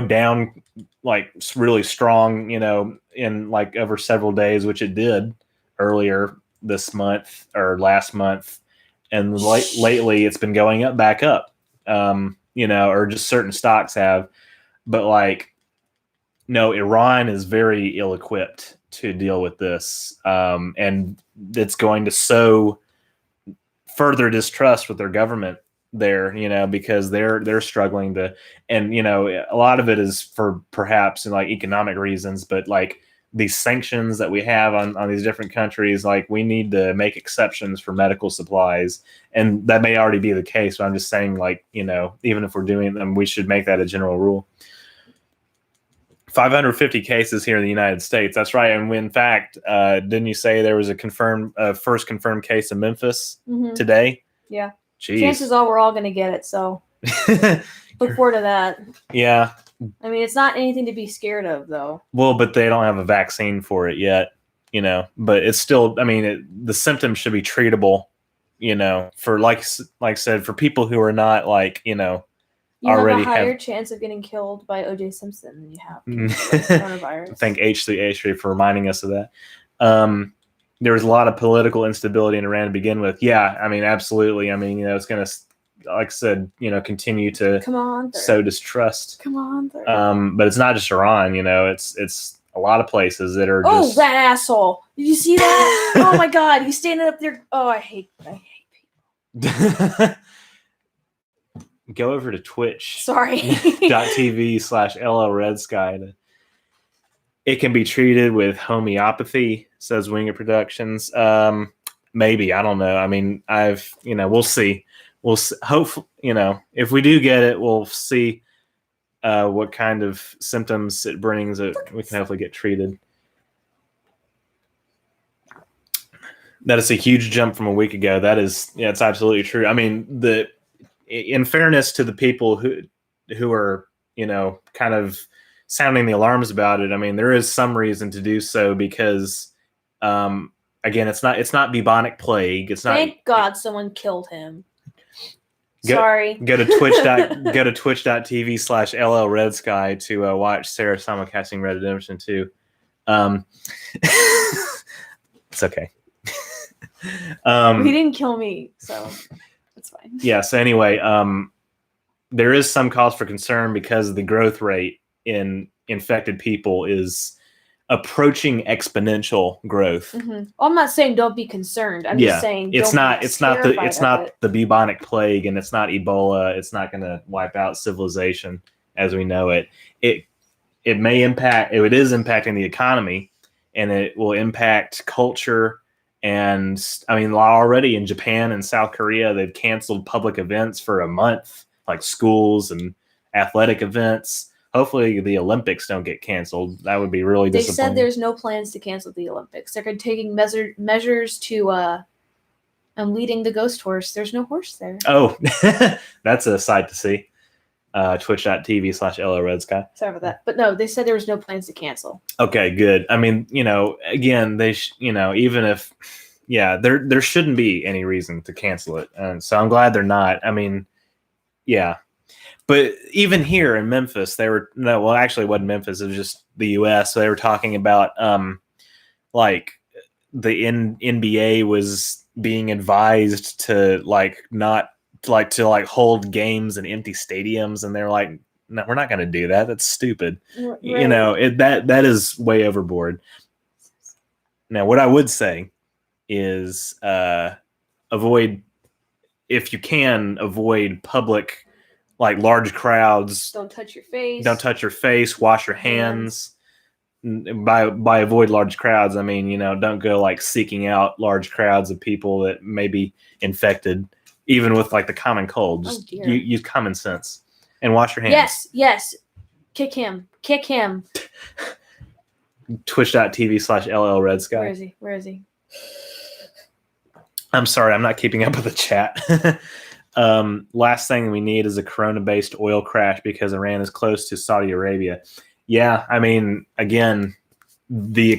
down like really strong, in like over several days, which it did earlier this month or last month, and lately it's been going back up. Or just certain stocks have, but like, no, Iran is very ill-equipped to deal with this, and it's going to sow further distrust with their government there, because they're struggling to, and a lot of it is for perhaps like economic reasons, but like these sanctions that we have on these different countries, like we need to make exceptions for medical supplies, and that may already be the case, but I'm just saying, like, even if we're doing them, we should make that a general rule. 550 cases here in the United States. That's right. And in fact, didn't you say there was a first confirmed case in Memphis today? Yeah. Jeez. Chances are we're all going to get it. So look forward to that. Yeah. I mean, it's not anything to be scared of, though. Well, but they don't have a vaccine for it yet, but it's still, I mean, the symptoms should be treatable, for like I said, for people who are not like, you already have a higher chance of getting killed by O.J. Simpson than you have coronavirus. Thank H3H3 for reminding us of that. There was a lot of political instability in Iran to begin with. Yeah, I mean, absolutely. I mean, it's going to, like I said, continue to sow distrust. Come on. But it's not just Iran, it's a lot of places that are just... that asshole. Did you see that? Oh my God. He's standing up there. Oh, I hate people. Go over to Twitch. Sorry. .tv/LLRedSky. It can be treated with homeopathy, says Wing It Productions. Maybe, I don't know. I mean, we'll see. We'll hope, if we do get it, we'll see what kind of symptoms it brings that we can hopefully get treated. That is a huge jump from a week ago. That is, it's absolutely true. I mean, in fairness to the people who are, kind of sounding the alarms about it, I mean, there is some reason to do so because, again, it's not bubonic plague. It's not. Thank God someone killed him. Go, Sorry. Go to twitch.tv/LLRedSky to watch Sarah simulcasting Red Dead Redemption 2. It's okay. He didn't kill me, so it's fine. Yeah. So anyway, there is some cause for concern because the growth rate in infected people is approaching exponential growth. Mm-hmm. Well, I'm not saying don't be concerned. I'm just saying it's not the the bubonic plague, and it's not Ebola. It's not going to wipe out civilization as we know it. It may impact. It is impacting the economy, and it will impact culture. And I mean, already in Japan and South Korea, they've canceled public events for a month, like schools and athletic events. Hopefully the Olympics don't get canceled. That would be really disappointing. They said there's no plans to cancel the Olympics. They're taking measures to I'm leading the ghost horse. There's no horse there. Oh, that's a sight to see. Twitch.tv/LRedSky. Sorry about that. But no, they said there was no plans to cancel. Okay, good. I mean, again, they even if, there shouldn't be any reason to cancel it. And so I'm glad they're not. I mean, yeah. But even here in Memphis, actually it wasn't Memphis, it was just the US. So they were talking about like the NBA was being advised to not hold games in empty stadiums, and they're like, no, we're not going to do that. That's stupid. Right. That is way overboard. Now, what I would say is avoid, if you can, avoid public, like large crowds. Don't touch your face. Wash your hands. By avoid large crowds, I mean, don't go like seeking out large crowds of people that may be infected, even with like the common cold. Just use common sense and wash your hands. Yes. Kick him. Twitch.tv/LLRedSky. Where is he? I'm sorry, I'm not keeping up with the chat. Last thing we need is a corona-based oil crash because Iran is close to Saudi Arabia. Yeah, I mean, again, the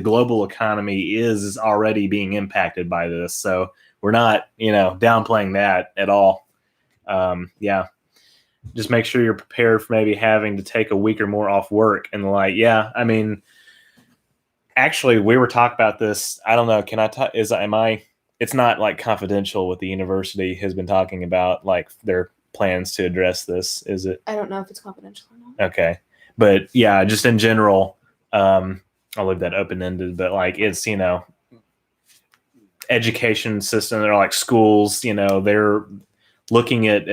global economy is already being impacted by this. So we're not, downplaying that at all. Just make sure you're prepared for maybe having to take a week or more off work and the like. Yeah, I mean, actually, we were talking about this. I don't know. Can I talk? It's not like confidential what the university has been talking about, like their plans to address this, is it? I don't know if it's confidential or not. Okay. But yeah, just in general, I'll leave that open-ended, but like it's, education system, they're like schools, they're looking at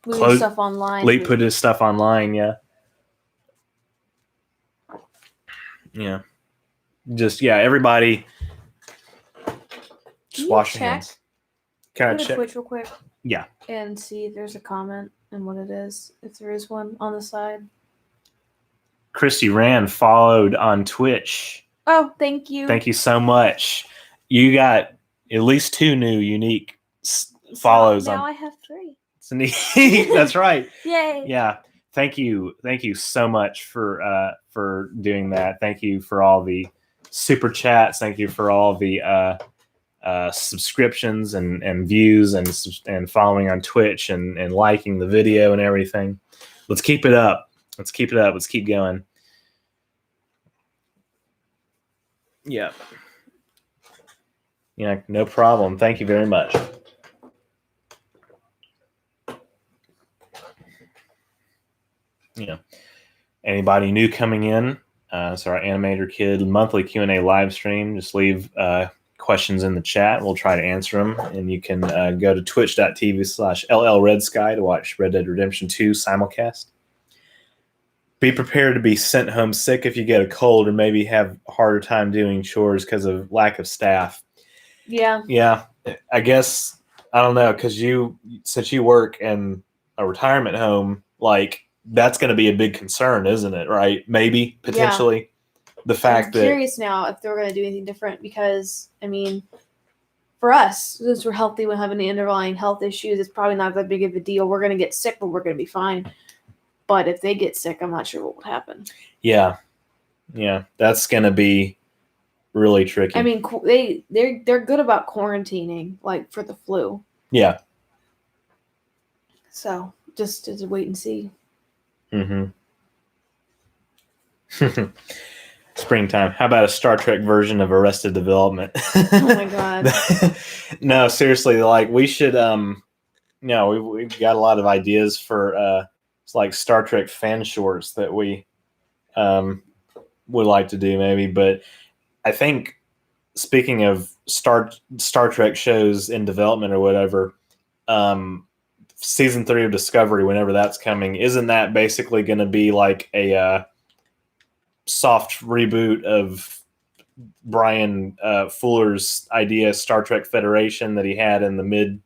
putting stuff online. Put his stuff online, yeah. Yeah. Just, everybody just wash your hands. Can I check Twitch real quick? Yeah. And see if there's a comment and what it is, if there is one on the side. Christy Rand followed on Twitch. Oh, thank you. Thank you so much. You got at least 2 new unique follows. Now I have 3. It's neat. That's right. Yay. Yeah. Thank you so much for doing that. Thank you for all the super chats. Thank you for all the subscriptions and views and following on Twitch and liking the video and everything. Let's keep it up. Let's keep going. Yeah. Yeah, no problem. Thank you very much. Anybody new coming in? It's our Anim8orkid monthly Q&A live stream. Just leave questions in the chat. We'll try to answer them. And you can go to twitch.tv/LLRedSky to watch Red Dead Redemption 2 simulcast. Be prepared to be sent home sick if you get a cold or maybe have a harder time doing chores because of lack of staff. Yeah. Yeah. I guess, I don't know, because since you work in a retirement home, like, that's going to be a big concern, isn't it? Right? Maybe, potentially. Yeah. The fact that... I'm curious now if they're going to do anything different because, I mean, for us, since we're healthy, we don't have any underlying health issues, it's probably not that big of a deal. We're going to get sick, but we're going to be fine. But if they get sick, I'm not sure what would happen. Yeah, that's gonna be really tricky. I mean, they're good about quarantining, like for the flu. Yeah. So just to wait and see. Mm-hmm. Springtime. How about a Star Trek version of Arrested Development? Oh my god. No, seriously, like we should we've got a lot of ideas for it's like Star Trek fan shorts that we would like to do maybe, but I think speaking of Star Trek shows in development or whatever, season 3 of Discovery, whenever that's coming, isn't that basically going to be like a soft reboot of Brian Fuller's idea, Star Trek Federation, that he had in the mid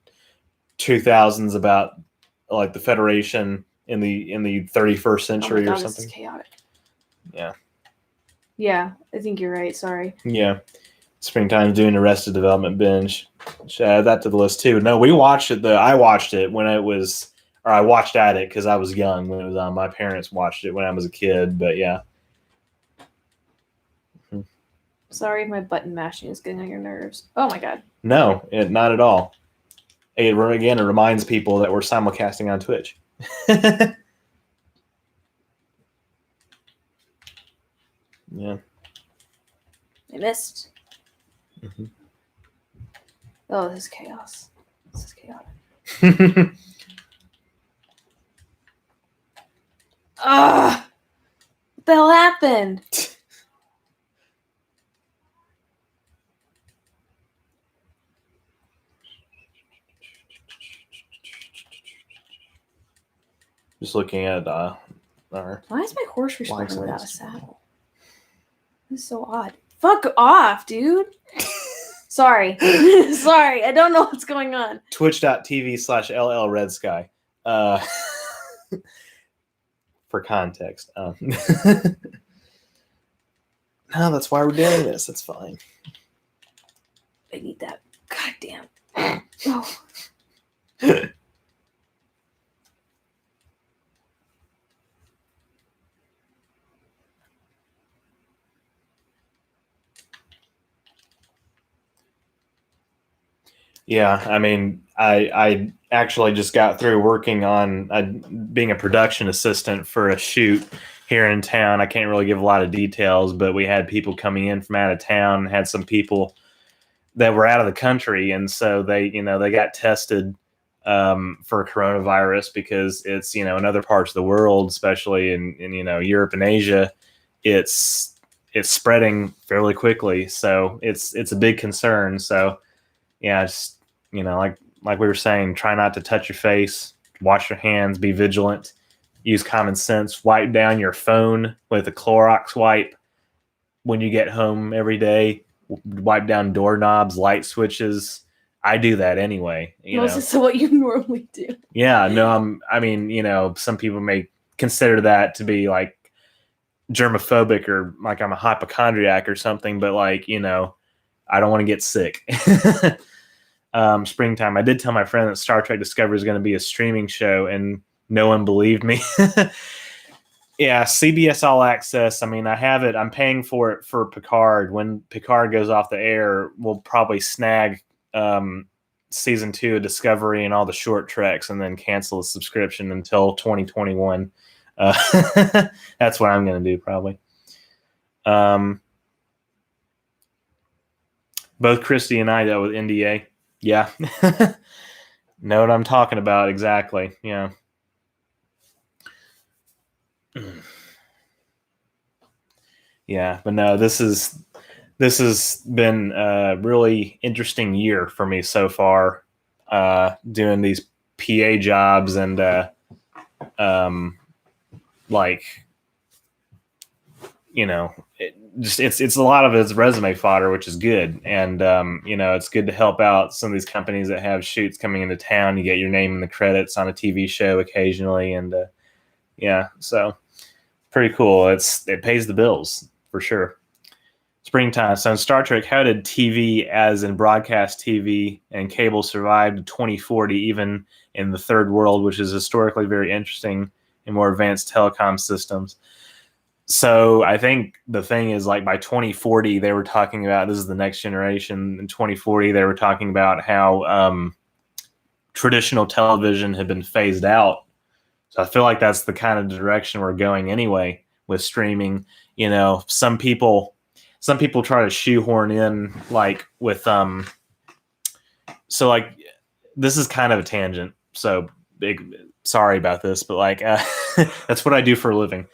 2000s about like the Federation in the 31st century oh my God, or something? This is chaotic. Yeah. Yeah, I think you're right. Sorry. Yeah. Springtime doing Arrested Development binge. Should add that to the list too. No, we watched it though. I watched it when it was, or I watched at it because I was young when it was on. My parents watched it when I was a kid, but yeah. Sorry if my button mashing is getting on your nerves. Oh my God. No, not at all. It reminds people that we're simulcasting on Twitch. Yeah. I missed. Mm-hmm. Oh, this is chaos. This is chaotic. Ah! What the hell happened? Just looking at our. Why is my horse responding without a license. saddle? This is so odd. Fuck off, dude. Sorry. Sorry. I don't know what's going on. Twitch.tv/LLRedSky. For context. No, that's why we're doing this. That's fine. I need that. God damn. Oh. Yeah, I mean, I actually just got through working on being a production assistant for a shoot here in town. I can't really give a lot of details, but we had people coming in from out of town, had some people that were out of the country, and so they got tested for coronavirus because it's in other parts of the world, especially in Europe and Asia, it's spreading fairly quickly. So it's a big concern. So yeah, just like we were saying, try not to touch your face, wash your hands, be vigilant, use common sense, wipe down your phone with a Clorox wipe when you get home every day, wipe down doorknobs, light switches. I do that anyway. This is what you normally do. Yeah, no, I mean, some people may consider that to be like germophobic or like I'm a hypochondriac or something, but like, I don't want to get sick. Springtime. I did tell my friend that Star Trek Discovery is going to be a streaming show, and no one believed me. Yeah, CBS All Access. I mean, I have it. I'm paying for it for Picard. When Picard goes off the air, we'll probably snag season 2 of Discovery and all the short treks, and then cancel the subscription until 2021. That's what I'm going to do, probably. Both Christy and I dealt with NDA. Yeah. Know what I'm talking about exactly. Yeah. Yeah, but no, this has been a really interesting year for me so far, doing these PA jobs and it's a lot of it's resume fodder, which is good, and it's good to help out some of these companies that have shoots coming into town. You get your name in the credits on a TV show occasionally, and so pretty cool. It pays the bills for sure. Springtime. So in Star Trek, how did TV, as in broadcast TV and cable, survive to 2040, even in the third world, which is historically very interesting and more advanced telecom systems. So I think the thing is, like, by 2040, they were talking about, this is the next generation. In 2040, they were talking about how traditional television had been phased out. So I feel like that's the kind of direction we're going anyway with streaming. You know, some people try to shoehorn in, like, with so, like, this is kind of a tangent. So sorry about this, but like that's what I do for a living.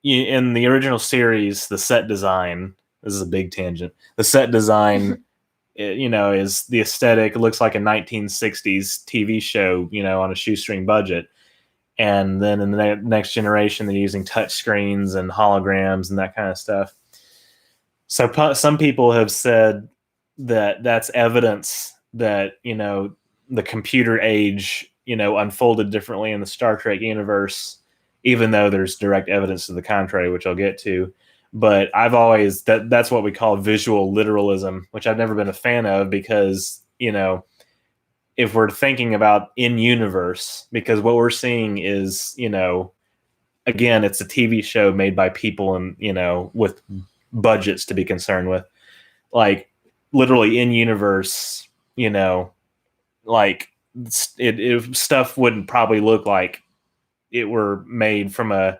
In the original series, the set design, this is a big tangent. The set design, is the aesthetic. It looks like a 1960s TV show, on a shoestring budget. And then in the next generation, they're using touch screens and holograms and that kind of stuff. So some people have said that that's evidence that, the computer age, unfolded differently in the Star Trek universe, even though there's direct evidence to the contrary, which I'll get to. But I've always, that's what we call visual literalism, which I've never been a fan of, because, if we're thinking about in universe, because what we're seeing is, again, it's a TV show made by people and, with budgets to be concerned with, like, literally in universe, like, stuff wouldn't probably look like it were made from a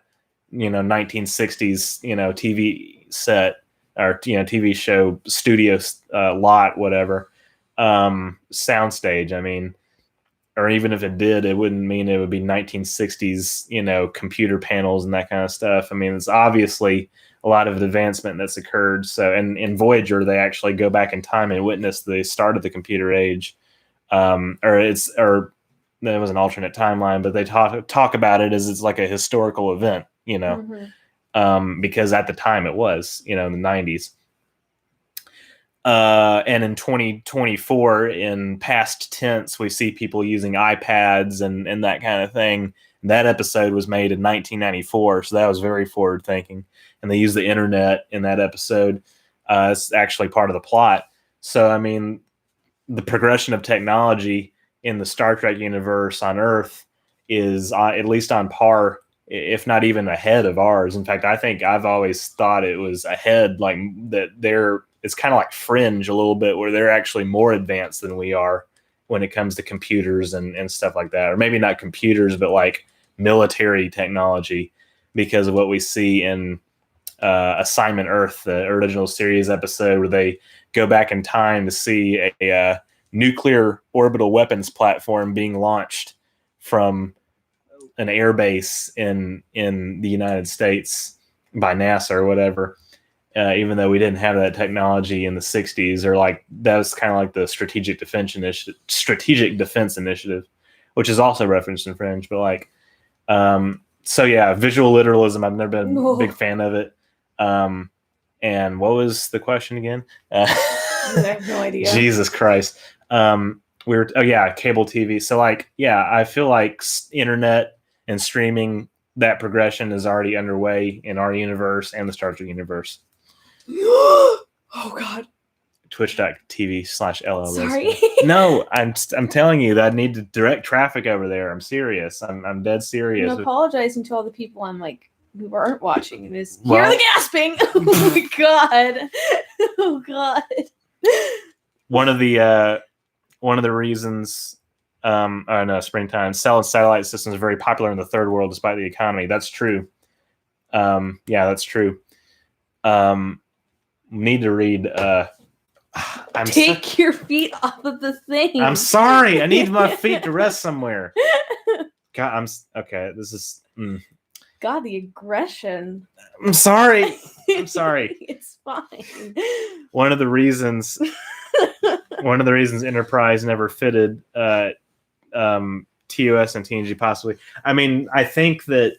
1960s TV set, or TV show studio lot, whatever, soundstage. I mean, or even if it did, it wouldn't mean it would be 1960s computer panels and that kind of stuff. I mean, it's obviously a lot of advancement that's occurred. So, and in Voyager, they actually go back in time and witness the start of the computer age. Or there was an alternate timeline, but they talk about it as it's like a historical event, because at the time it was, in the 90s. And in 2024, in past tense, we see people using iPads and that kind of thing. And that episode was made in 1994, so that was very forward thinking. And they use the internet in that episode. It's actually part of the plot. So, I mean, the progression of technology in the Star Trek universe on Earth is at least on par, if not even ahead of ours. In fact, I think I've always thought it was ahead, like that it's kind of like Fringe a little bit, where they're actually more advanced than we are when it comes to computers and stuff like that. Or maybe not computers, but like military technology, because of what we see in Assignment Earth, the original series episode, where they go back in time to see a nuclear orbital weapons platform being launched from an air base in the United States by NASA or whatever. Even though we didn't have that technology in the 60s, or like that was kind of like the Strategic Defense Initiative, which is also referenced in Fringe. But like, so yeah, visual literalism, I've never been a big fan of it. And what was the question again? I have no idea. Jesus Christ. Cable TV. So like, yeah, I feel like internet and streaming, that progression is already underway in our universe and the Star Trek universe. Oh God. Twitch.tv/LL. Sorry. No, I'm telling you that I need to direct traffic over there. I'm serious. I'm dead serious. I'm apologizing to all the people I'm like who aren't watching and is hear the gasping. Oh my God. Oh God. One of the reasons springtime solid satellite systems are very popular in the third world despite the economy. That's true. Yeah, that's true. Need to read take your feet off of the thing. I'm sorry. I need my feet to rest somewhere. God, okay. This is God, the aggression. I'm sorry. It's fine. One of the reasons Enterprise never fitted TOS and TNG possibly. I mean, I think that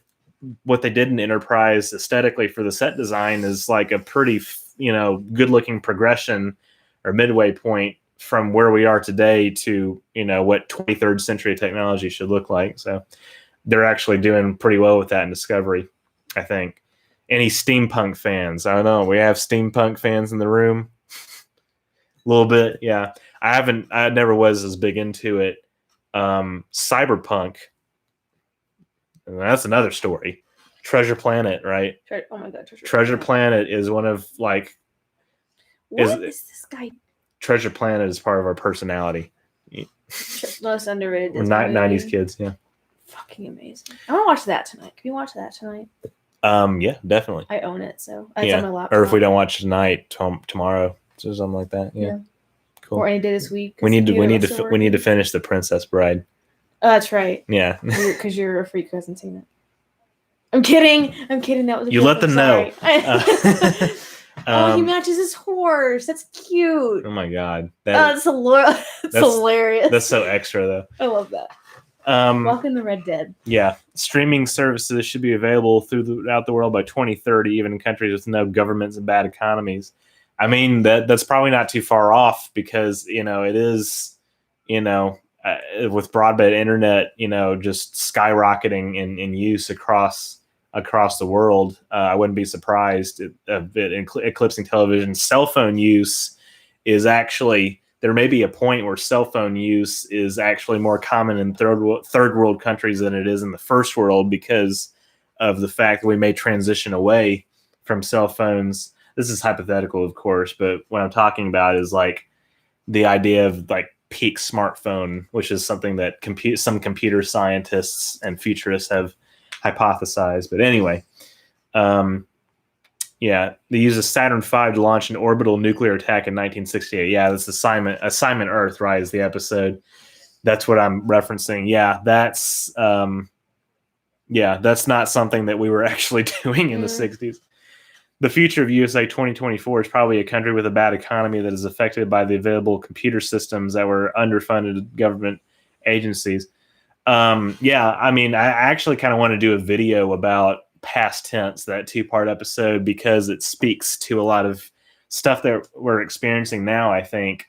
what they did in Enterprise aesthetically for the set design is like a pretty, good looking progression or midway point from where we are today to, what 23rd century technology should look like. So they're actually doing pretty well with that in Discovery, I think. Any steampunk fans? I don't know. We have steampunk fans in the room. A little bit. Yeah. I never was as big into it. Cyberpunk. And that's another story. Treasure Planet, right? Oh my god, Treasure Planet is one of like. What is this guy? Treasure Planet is part of our personality. Most underrated We're Disney not movie. 90s kids, yeah. Fucking amazing. I want to watch that tonight. Can you watch that tonight? Yeah, definitely. I own it, so it's on my laptop. Or if we don't watch tonight, tomorrow, so something like that. Yeah. Cool. Or any day this week. We need to finish The Princess Bride. Oh, that's right. Yeah. Because you're a freak who hasn't seen it. I'm kidding. That was a you joke. let them know. He matches his horse. That's cute. Oh my god. That's hilarious. That's so extra though. I love that. Welcome to Red Dead. Yeah. Streaming services should be available throughout the world by 2030, even in countries with no governments and bad economies. I mean, that's probably not too far off because, it is, with broadband internet, just skyrocketing in use across the world. I wouldn't be surprised of it eclipsing television. Cell phone use is actually, there may be a point where cell phone use is actually more common in third world countries than it is in the first world because of the fact that we may transition away from cell phones. This is hypothetical, of course, but what I'm talking about is like the idea of like peak smartphone, which is something that some computer scientists and futurists have hypothesized. But anyway, they used a Saturn V to launch an orbital nuclear attack in 1968. Yeah, that's Assignment Earth, right, is the episode. That's what I'm referencing. Yeah, that's not something that we were actually doing in the 60s. The future of USA 2024 is probably a country with a bad economy that is affected by the available computer systems that were underfunded government agencies. I mean, I actually kind of want to do a video about past tense, that 2-part episode, because it speaks to a lot of stuff that we're experiencing now, I think.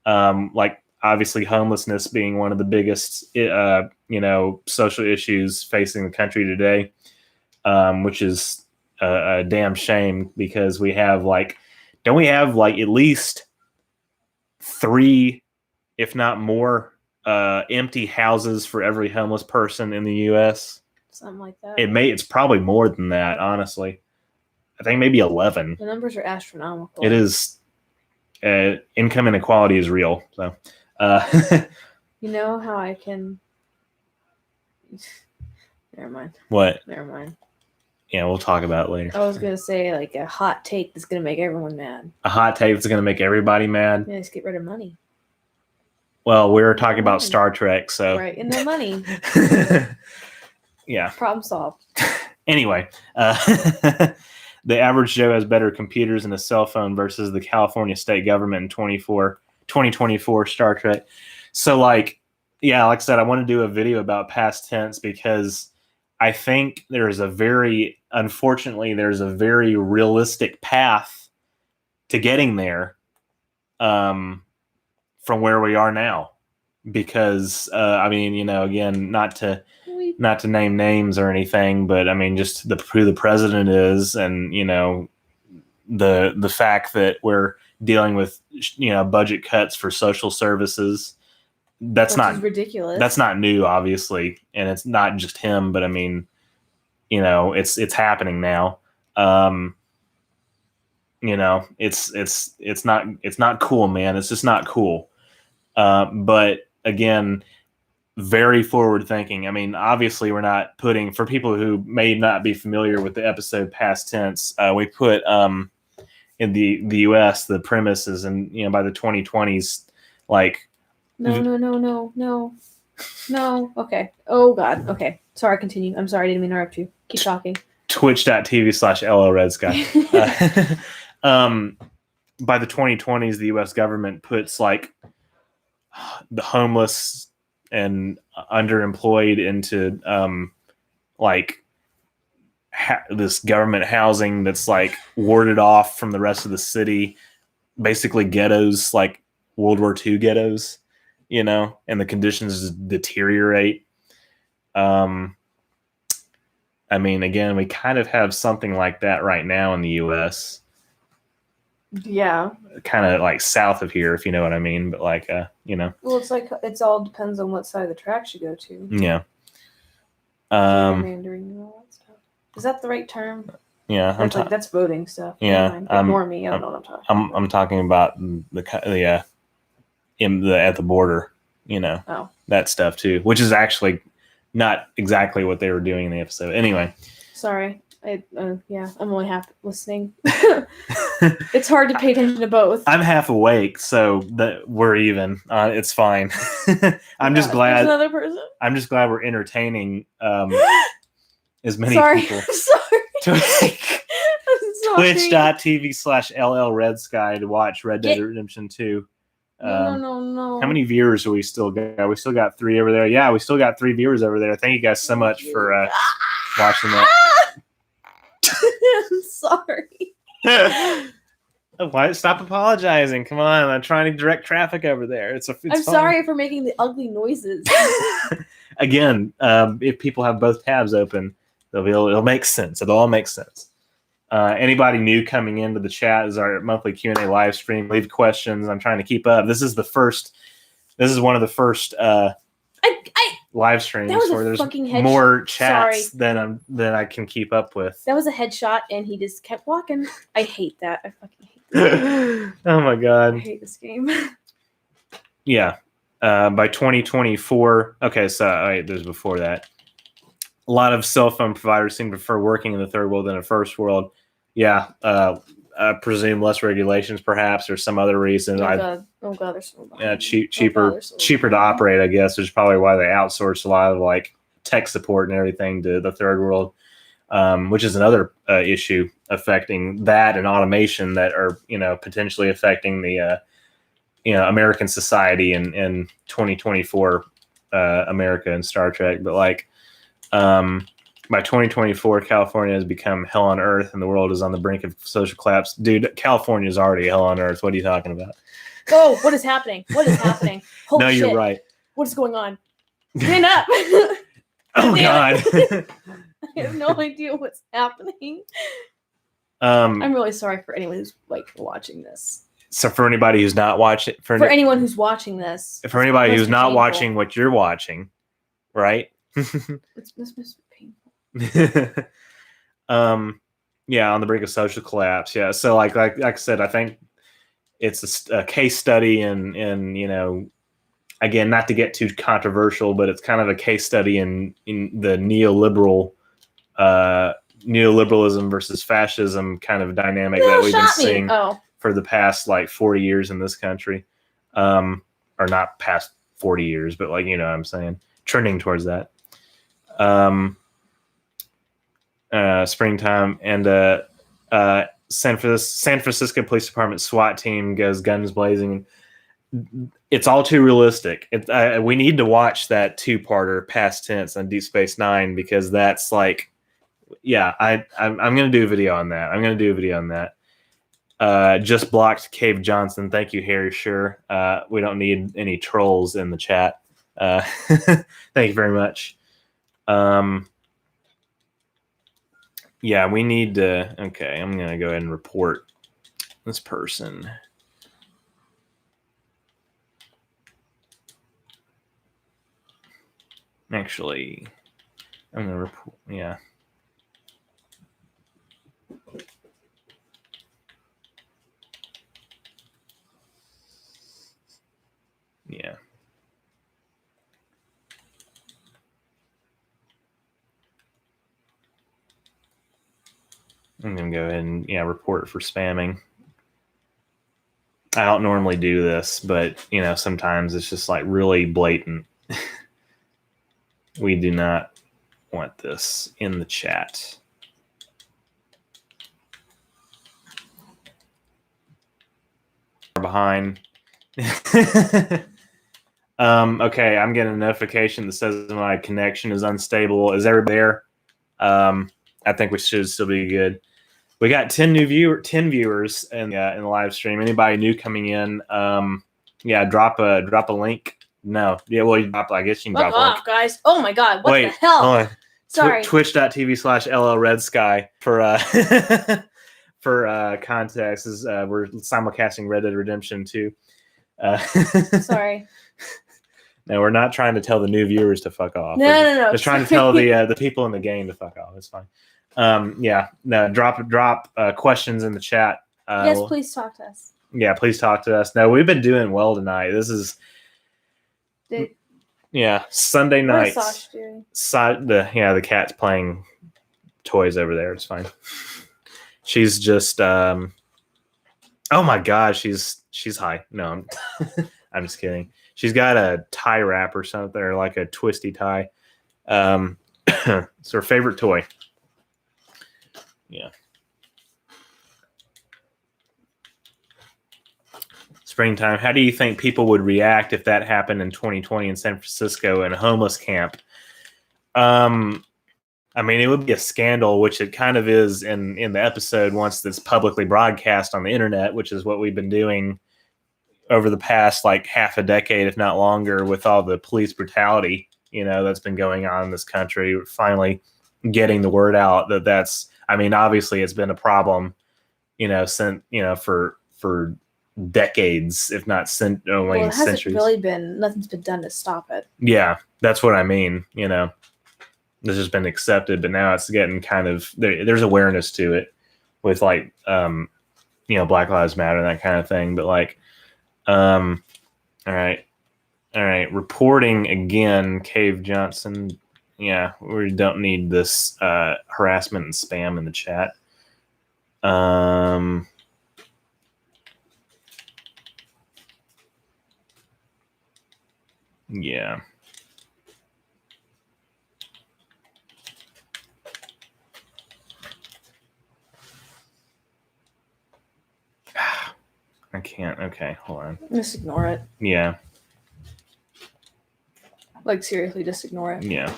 Like obviously homelessness being one of the biggest, social issues facing the country today, which is a damn shame because we have don't we have at least 3, if not more, empty houses for every homeless person in the U.S.? Something like that. It's probably more than that, honestly. I think maybe 11. The numbers are astronomical. It is. Income inequality is real. So, you know how I can. Never mind. What? Never mind. Yeah, we'll talk about it later. I was gonna say a hot take that's gonna make everyone mad. A hot take that's gonna make everybody mad. Yeah, just get rid of money. Well, we were talking about Star Trek, so right, and the money. Yeah. Problem solved. Anyway, the average Joe has better computers and a cell phone versus the California state government in 2024 Star Trek. So, like I said, I want to do a video about past tense because I think there's a very realistic path to getting there from where we are now. Because, again, not to name names or anything, but I mean, just who the president is and, the fact that we're dealing with, budget cuts for social services. Which is ridiculous. That's not new, obviously. And it's not just him, but I mean, it's happening now. It's not cool, man. It's just not cool. But again, very forward thinking. I mean, obviously we're not putting, for people who may not be familiar with the episode past tense, we put in the US the premises and by the 2020s No. Okay. Oh God. Okay. Sorry, continue. I'm sorry, I didn't mean to interrupt you. Keep talking. Twitch.tv/LLRedSky. By the 2020s, the US government puts the homeless and underemployed into this government housing that's warded off from the rest of the city, basically ghettos, like World War II ghettos, and the conditions just deteriorate. I mean, again, we kind of have something like that right now in the US. Yeah. Kind of south of here, if you know what I mean. But Well, it's all depends on what side of the tracks you go to. Yeah. Gerrymandering and all that stuff. Is that the right term? Yeah, That's voting stuff. Yeah, ignore me. I don't know what I'm talking about. I'm talking about at the border. That stuff too, which is actually not exactly what they were doing in the episode. Anyway, sorry. I'm only half listening. It's hard to pay attention to both. I'm half awake, so that we're even. It's fine. I'm just glad. Another person. I'm just glad we're entertaining as many people. Sorry. Twitch.tv/LLRedSky to watch Red Dead Redemption 2. No. How many viewers do we still got? We still got 3 over there. Yeah, we still got 3 viewers over there. Thank you guys so much for watching that. I'm sorry. Why? Stop apologizing. Come on. I'm trying to direct traffic over there. It's I'm fun. sorry for making the ugly noises. Again, if people have both tabs open, it'll make sense. It'll all make sense. Anybody new coming into the chat is our monthly Q&A live stream. Leave questions. I'm trying to keep up. This is one of the first live streams where there's more chats than I can keep up with. That was a headshot, and he just kept walking. I hate that. I fucking hate that. Oh my god. I hate this game. Yeah. By 2024. Okay, so there's before that. A lot of cell phone providers seem to prefer working in the third world than the first world. Yeah, I presume less regulations, perhaps, or some other reason. Oh god, there's so much. Yeah, cheaper to operate, I guess, which is probably why they outsource a lot of like tech support and everything to the third world, which is another issue affecting that and automation that are potentially affecting the American society in 2024 America and Star Trek, but like. By 2024, California has become hell on earth, and the world is on the brink of social collapse. Dude, California is already hell on earth. What are you talking about? Oh, what is happening? What is happening? Holy no, shit. You're right. What is going on? Stand up. Oh god. I have no idea what's happening. I'm really sorry for anyone who's watching this. So for anybody who's not watching, for anyone who's watching this, for anybody who's not watching what you're watching, right? This must be painful. Yeah, on the brink of social collapse. Yeah, so like I said, I think it's a case study in again, not to get too controversial, but it's kind of a case study in the neoliberalism versus fascism kind of dynamic that we've been seeing for the past 40 years in this country, or not past 40 years, but what I'm saying, trending towards that. Springtime and San Francisco Police Department SWAT team goes guns blazing. It's all too realistic. We need to watch that 2-parter past tense on Deep Space Nine because that's I'm gonna do a video on that. Just blocked Cave Johnson. Thank you, Harry. Sure. We don't need any trolls in the chat. Thank you very much. Yeah, we need to. Okay, I'm gonna go ahead and report this person. Actually, I'm gonna report. Yeah. Yeah. I'm going to go ahead and report for spamming. I don't normally do this, but sometimes it's just really blatant. We do not want this in the chat. Behind. Okay, I'm getting a notification that says my connection is unstable. Is everybody there? I think we should still be good. We got 10 viewers in the live stream. Anybody new coming in? Drop a link. No, I guess you can drop a link. Guys. Oh my god, what the hell? Hold on. Sorry. Twitch.tv/LLRedSky for context is we're simulcasting Red Dead Redemption 2. Sorry. No, we're not trying to tell the new viewers to fuck off. No. Just trying to tell the people in the game to fuck off. It's fine. Yeah. No, drop questions in the chat. Yes, please talk to us. Yeah, please talk to us. No, we've been doing well tonight. This is Sunday nights. What is Sash doing? The cat's playing toys over there. It's fine. She's just oh my god, she's high. No, I'm just kidding. She's got a tie wrap or something, or like a twisty tie. It's her favorite toy. Yeah. Springtime. How do you think people would react if that happened in 2020 in San Francisco in a homeless camp? I mean, it would be a scandal, which it kind of is in the episode once that's publicly broadcast on the internet, which is what we've been doing over the past like half a decade, if not longer, with all the police brutality, that's been going on in this country. We're finally getting the word out that's, I mean, obviously it's been a problem, since, for decades, if not centuries. It hasn't really been, nothing's been done to stop it. Yeah, that's what I mean. This has been accepted, but now it's getting kind of, there's awareness to it with like, Black Lives Matter and that kind of thing. But like, all right. Reporting again, Cave Johnson. Yeah, we don't need this harassment and spam in the chat. Yeah. I can't. Okay, hold on. Just ignore it. Yeah. Like seriously, just ignore it. Yeah.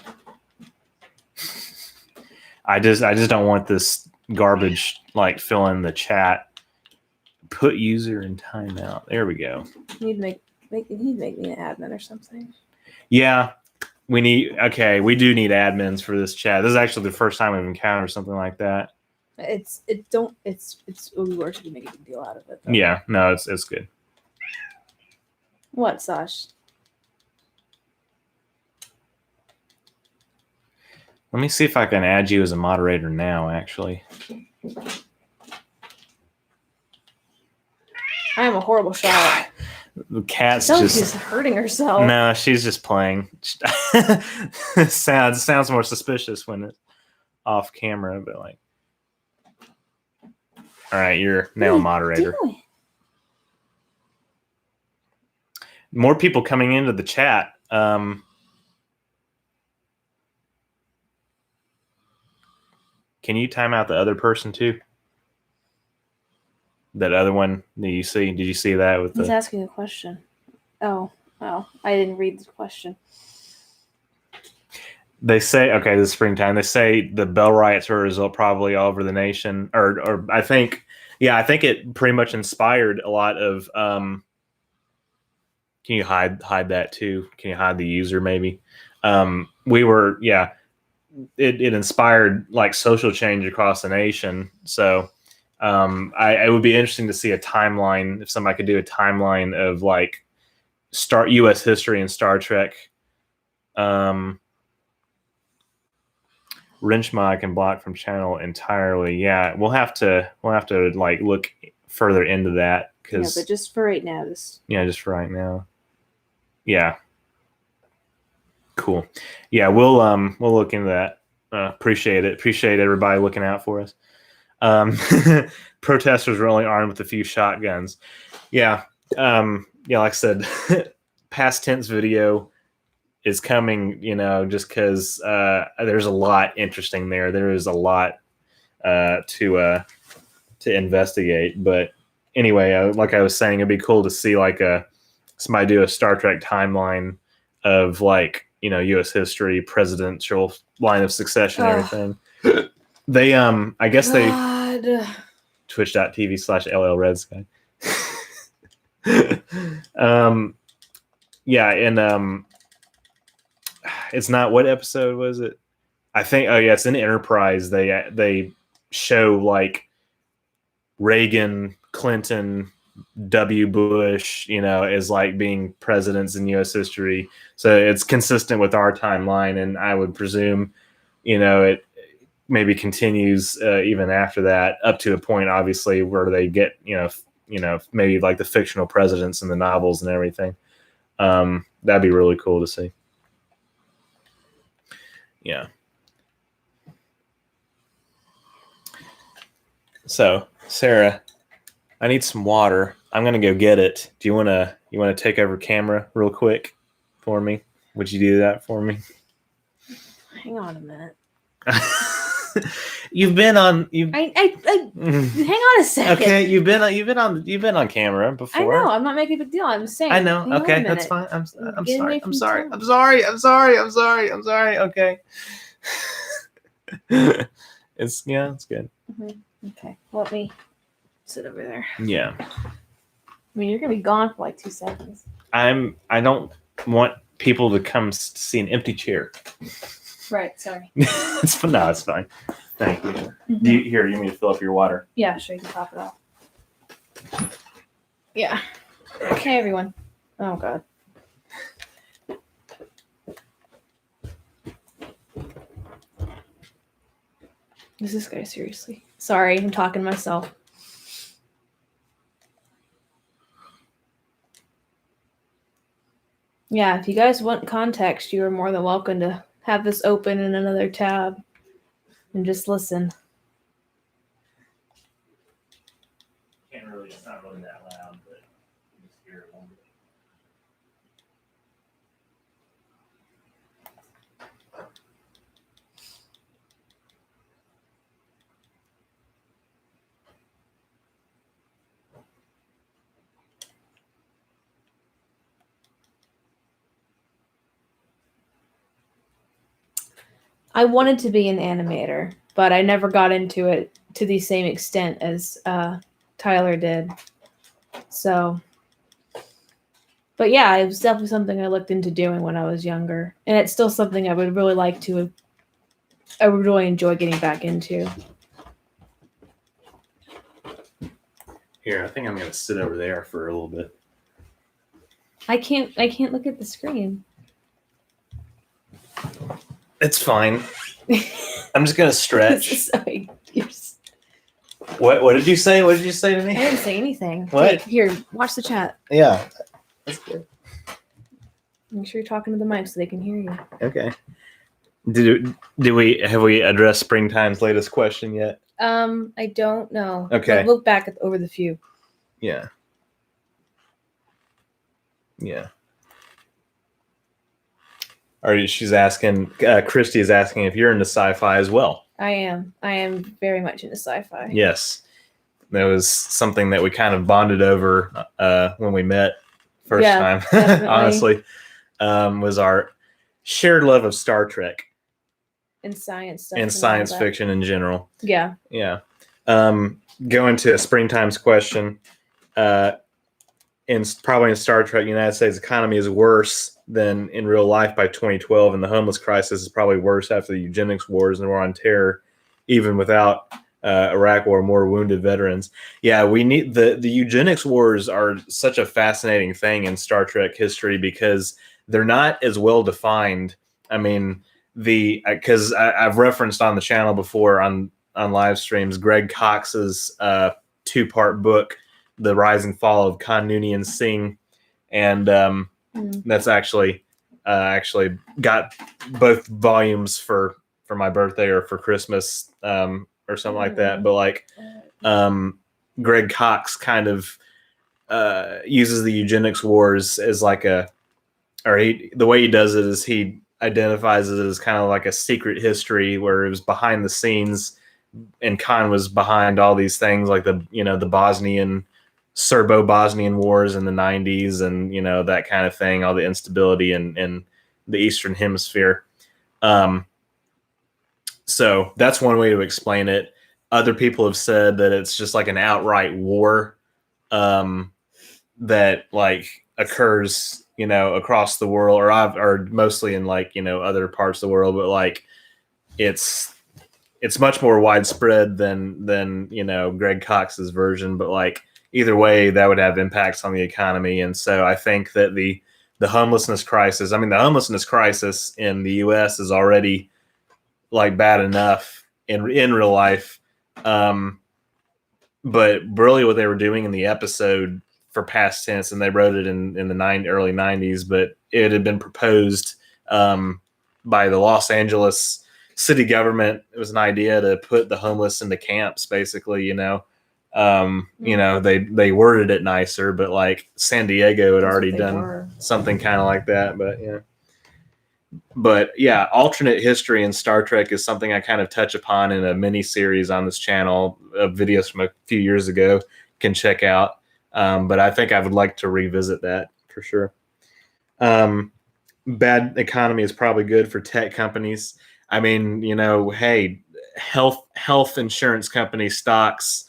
I just don't want this garbage like filling the chat. Put user in timeout. There we go. You need to make me an admin or something. Yeah. We do need admins for this chat. This is actually the first time we've encountered something like that. It would be worse if you make a big deal out of it, though. Yeah, no, it's good. What, Sash? Let me see if I can add you as a moderator now, actually. I am a horrible shot. The cat's she's hurting herself. No, she's just playing. sounds more suspicious when it's off camera, but like. All right, you're now a moderator. More people coming into the chat. Can you time out the other person too? That other one that you see? Did you see that? He's asking a question. Oh, I didn't read the question. They say, okay, this is springtime. They say the Bell riots were a result probably all over the nation, or I think it pretty much inspired a lot of. Can you hide that too? Can you hide the user maybe? It inspired like social change across the nation. So it would be interesting to see a timeline if somebody could do a timeline of like U.S. history and Star Trek. Wrenchmod can block from channel entirely. Yeah, we'll have to like look further into that because but just for right now, just for right now. Yeah. Cool. Yeah, we'll look into that. Appreciate it. Appreciate everybody looking out for us. Protesters were only armed with a few shotguns. Yeah. Like I said, past tense video is coming, just because there's a lot interesting there. There is a lot to investigate. But anyway, like I was saying, it'd be cool to see like somebody do a Star Trek timeline of like, U.S. history, presidential line of succession, everything. They, I guess they twitch.tv/LLRedSky. Yeah, and it's not, what episode was it? I think, it's in Enterprise. They show like Reagan, Clinton, W. Bush, is like being presidents in U.S. history. So it's consistent with our timeline, and I would presume, it maybe continues even after that, up to a point, obviously, where they get, maybe like the fictional presidents in the novels and everything. That'd be really cool to see. Yeah. So, Sarah, I need some water. I'm gonna go get it. Do you wanna take over camera real quick for me? Would you do that for me? Hang on a minute. You've been on. Hang on a second. Okay, you've been on camera before. I know. I'm not making a big deal. I'm saying. I know. Okay, that's fine. I'm sorry. I'm sorry. I'm sorry. I'm sorry. I'm sorry. I'm sorry. Okay. It's good. Mm-hmm. Okay, let me sit over there. Yeah. I mean, you're gonna be gone for like 2 seconds. I don't want people to come see an empty chair. Right. Sorry. It's fine. No, it's fine. Thank you. Mm-hmm. You need me to fill up your water? Yeah, sure. You can top it off. Yeah. Okay, everyone. Oh God. Is this guy seriously? Sorry, I'm talking to myself. Yeah, if you guys want context, you are more than welcome to have this open in another tab and just listen. It's not really that loud, but you just hear it a little bit. I wanted to be an animator, but I never got into it to the same extent as Tyler did. So, but yeah, it was definitely something I looked into doing when I was younger, and it's still something I would really like to. I would really enjoy getting back into. Here, I think I'm gonna sit over there for a little bit. I can't look at the screen. It's fine. I'm just gonna stretch. Sorry. What did you say? What did you say to me? I didn't say anything. What? Hey, here, watch the chat. Yeah. That's good. Make sure you're talking to the mic so they can hear you. Okay. Have we addressed Springtime's latest question yet? I don't know. Okay. I'll look back over the few. Yeah. Yeah. She's asking, Christy is asking if you're into sci-fi as well. I am. I am very much into sci-fi. Yes. That was something that we kind of bonded over when we met first time, honestly, was our shared love of Star Trek. And science stuff. And science fiction in general. Yeah. Yeah. Going to Springtime's question, probably in Star Trek, the United States economy is worse than in real life by 2012, and the homeless crisis is probably worse after the eugenics wars and the war on terror, even without Iraq War, more wounded veterans. Yeah, we need the eugenics wars are such a fascinating thing in Star Trek history because they're not as well defined. I mean, because I've referenced on the channel before on live streams Greg Cox's 2-part book, The Rise and Fall of Khan Noonien Singh, and that's actually got both volumes for my birthday or for Christmas or something like that. But like Greg Cox kind of uses the eugenics wars as like the way he does it is he identifies it as kind of like a secret history where it was behind the scenes, and Khan was behind all these things like the Bosnian Serbo-Bosnian wars in the 90s and that kind of thing, all the instability in the Eastern Hemisphere. So that's one way to explain it. Other people have said that it's just like an outright war that like occurs across the world, or mostly in like other parts of the world, but like it's much more widespread than Greg Cox's version. But like either way, that would have impacts on the economy. And so I think that the homelessness crisis, I mean, the homelessness crisis in the U.S. is already like bad enough in real life. But really what they were doing in the episode for past tense, and they wrote it in the early 90s, but it had been proposed by the Los Angeles city government. It was an idea to put the homeless into camps, basically, you know. You know, they worded it nicer, but like San Diego had already done something kind of like that. But yeah, alternate history in Star Trek is something I kind of touch upon in a mini series on this channel of videos from a few years ago. You can check out. But I think I would like to revisit that for sure. Bad economy is probably good for tech companies. I mean, you know, hey, health insurance company stocks,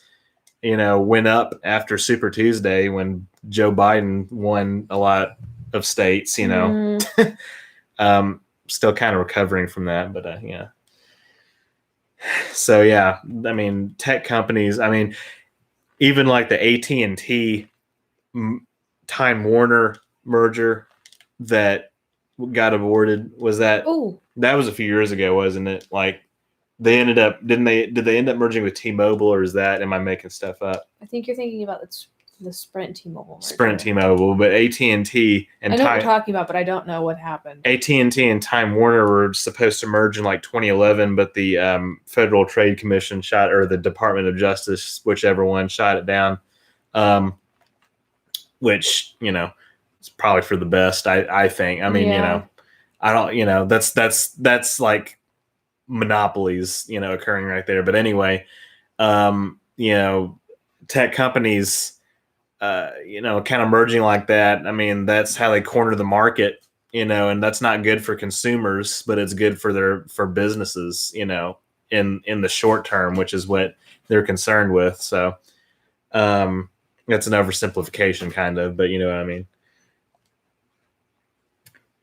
you know, went up after Super Tuesday when Joe Biden won a lot of states, you know. Still kind of recovering from that, but yeah. So yeah, I mean, tech companies, I mean, even like the AT&T Time Warner merger that got aborted, was that that was a few years ago, wasn't it? Like they ended up did they end up merging with T-Mobile, or is that, am I making stuff up? I think you're thinking about the Sprint T-Mobile merger. Sprint T-Mobile, but AT&T and I know what you're talking about, but I don't know what happened. AT&T and Time Warner were supposed to merge in like 2011, but the Federal Trade Commission or the Department of Justice, whichever one, shot it down. Which, you know, it's probably for the best, I think. I mean, you know, I don't, you know, that's like monopolies, you know, occurring right there. But anyway, you know, tech companies, you know, kind of merging like that. I mean, that's how they corner the market, you know, and that's not good for consumers, but it's good for businesses, you know, in the short term, which is what they're concerned with. So, that's an oversimplification kind of, but you know what I mean.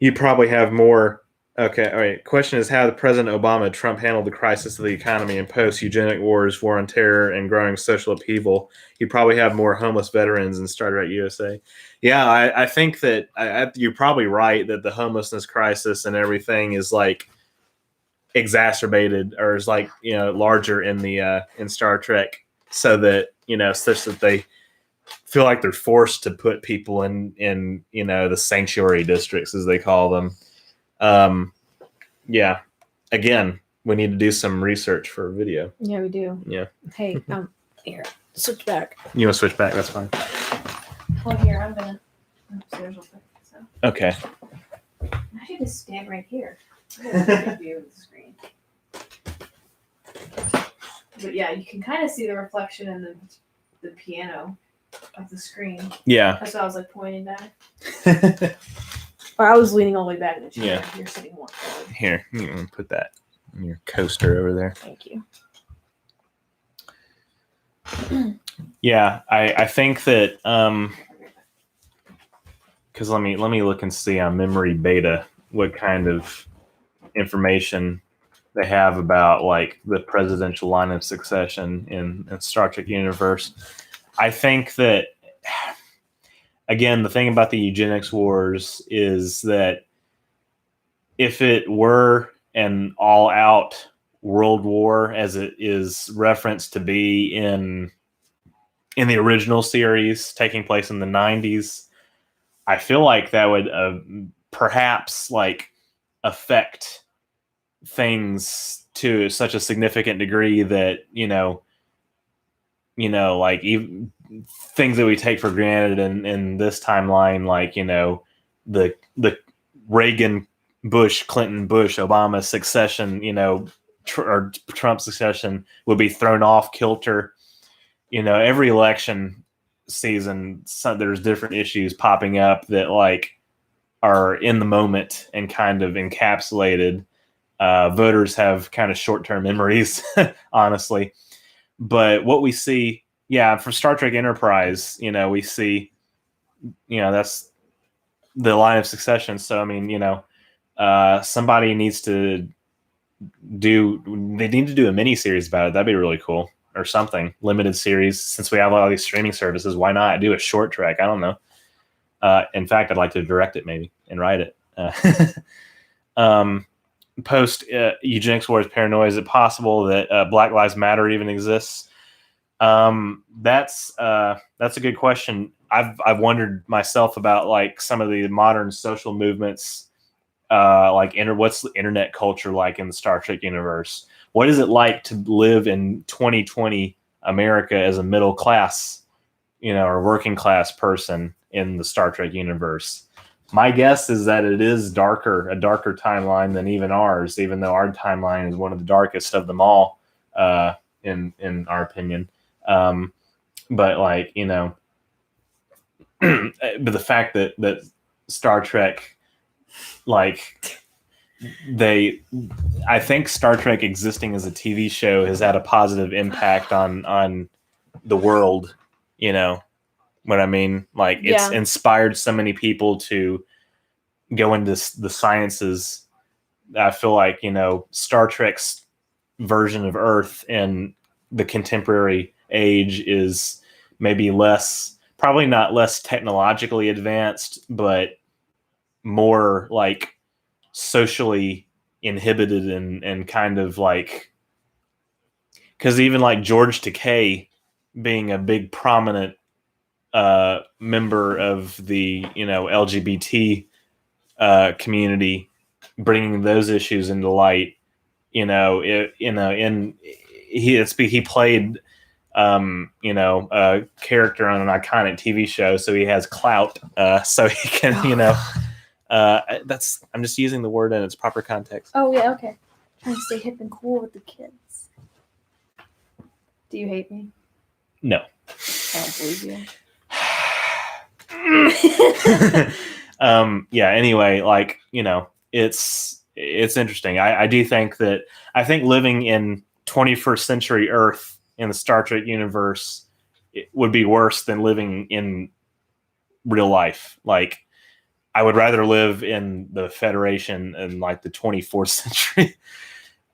You probably have more. Okay, all right. Question is how the President Obama, Trump handled the crisis of the economy and post-eugenic wars, war on terror, and growing social upheaval. You probably have more homeless veterans in Star Trek USA. Yeah, I think that you're probably right that the homelessness crisis and everything is like exacerbated, or is like, you know, larger in the in Star Trek, so that, you know, such that they feel like they're forced to put people in you know, the sanctuary districts, as they call them. Yeah, again, we need to do some research for a video. Yeah, we do. Yeah. Hey, here, switch back. You want to switch back? That's fine. Well, here, I'm gonna upstairs real quick. So. Okay. I should just stand right here. View of the screen. But yeah, you can kind of see the reflection in the piano of the screen. Yeah. That's why I was like pointing back. Or I was leaning all the way back in the chair. Yeah. You're sitting more forward. Here, you can put that in your coaster over there. Thank you. Yeah, I think that because let me look and see on Memory Beta what kind of information they have about like the presidential line of succession in Star Trek universe. I think that, again, the thing about the eugenics wars is that if it were an all-out world war, as it is referenced to be in the original series taking place in the 90s, I feel like that would perhaps like affect things to such a significant degree that, you know, like even things that we take for granted in this timeline, like, you know, the Reagan, Bush, Clinton, Bush, Obama succession, you know, or Trump succession would be thrown off kilter. You know, every election season, there's different issues popping up that like are in the moment and kind of encapsulated. Voters have kind of short-term memories, honestly. But what we see, yeah, from Star Trek Enterprise, you know, we see, you know, that's the line of succession. So, I mean, you know, somebody needs to do a mini series about it. That'd be really cool. or something, limited series. Since we have all these streaming services, why not do a short trek? I don't know. In fact, I'd like to direct it maybe and write it. Post eugenics wars paranoia. Is it possible that Black Lives Matter even exists? That's a good question. I've wondered myself about like some of the modern social movements, what's the internet culture like in the Star Trek universe? What is it like to live in 2020 America as a middle class, or working class person in the Star Trek universe? My guess is that it is a darker timeline than even ours, even though our timeline is one of the darkest of them all, in our opinion. But like, but the fact that Star Trek, like I think Star Trek existing as a TV show has had a positive impact on the world, what I mean? Like it's inspired so many people to go into the sciences. I feel like, Star Trek's version of Earth in the contemporary age is maybe probably not less technologically advanced, but more like socially inhibited and kind of like, because even like George Takei being a big prominent member of the LGBT community, bringing those issues into light, he played a character on an iconic TV show, so he has clout, so he can I'm just using the word in its proper context. Oh yeah, okay. Trying to stay hip and cool with the kids. Do you hate me? No. I don't believe you. Yeah, anyway, like, it's interesting. I do think that living in 21st century Earth in the Star Trek universe would be worse than living in real life. Like, I would rather live in the Federation in like the 24th century.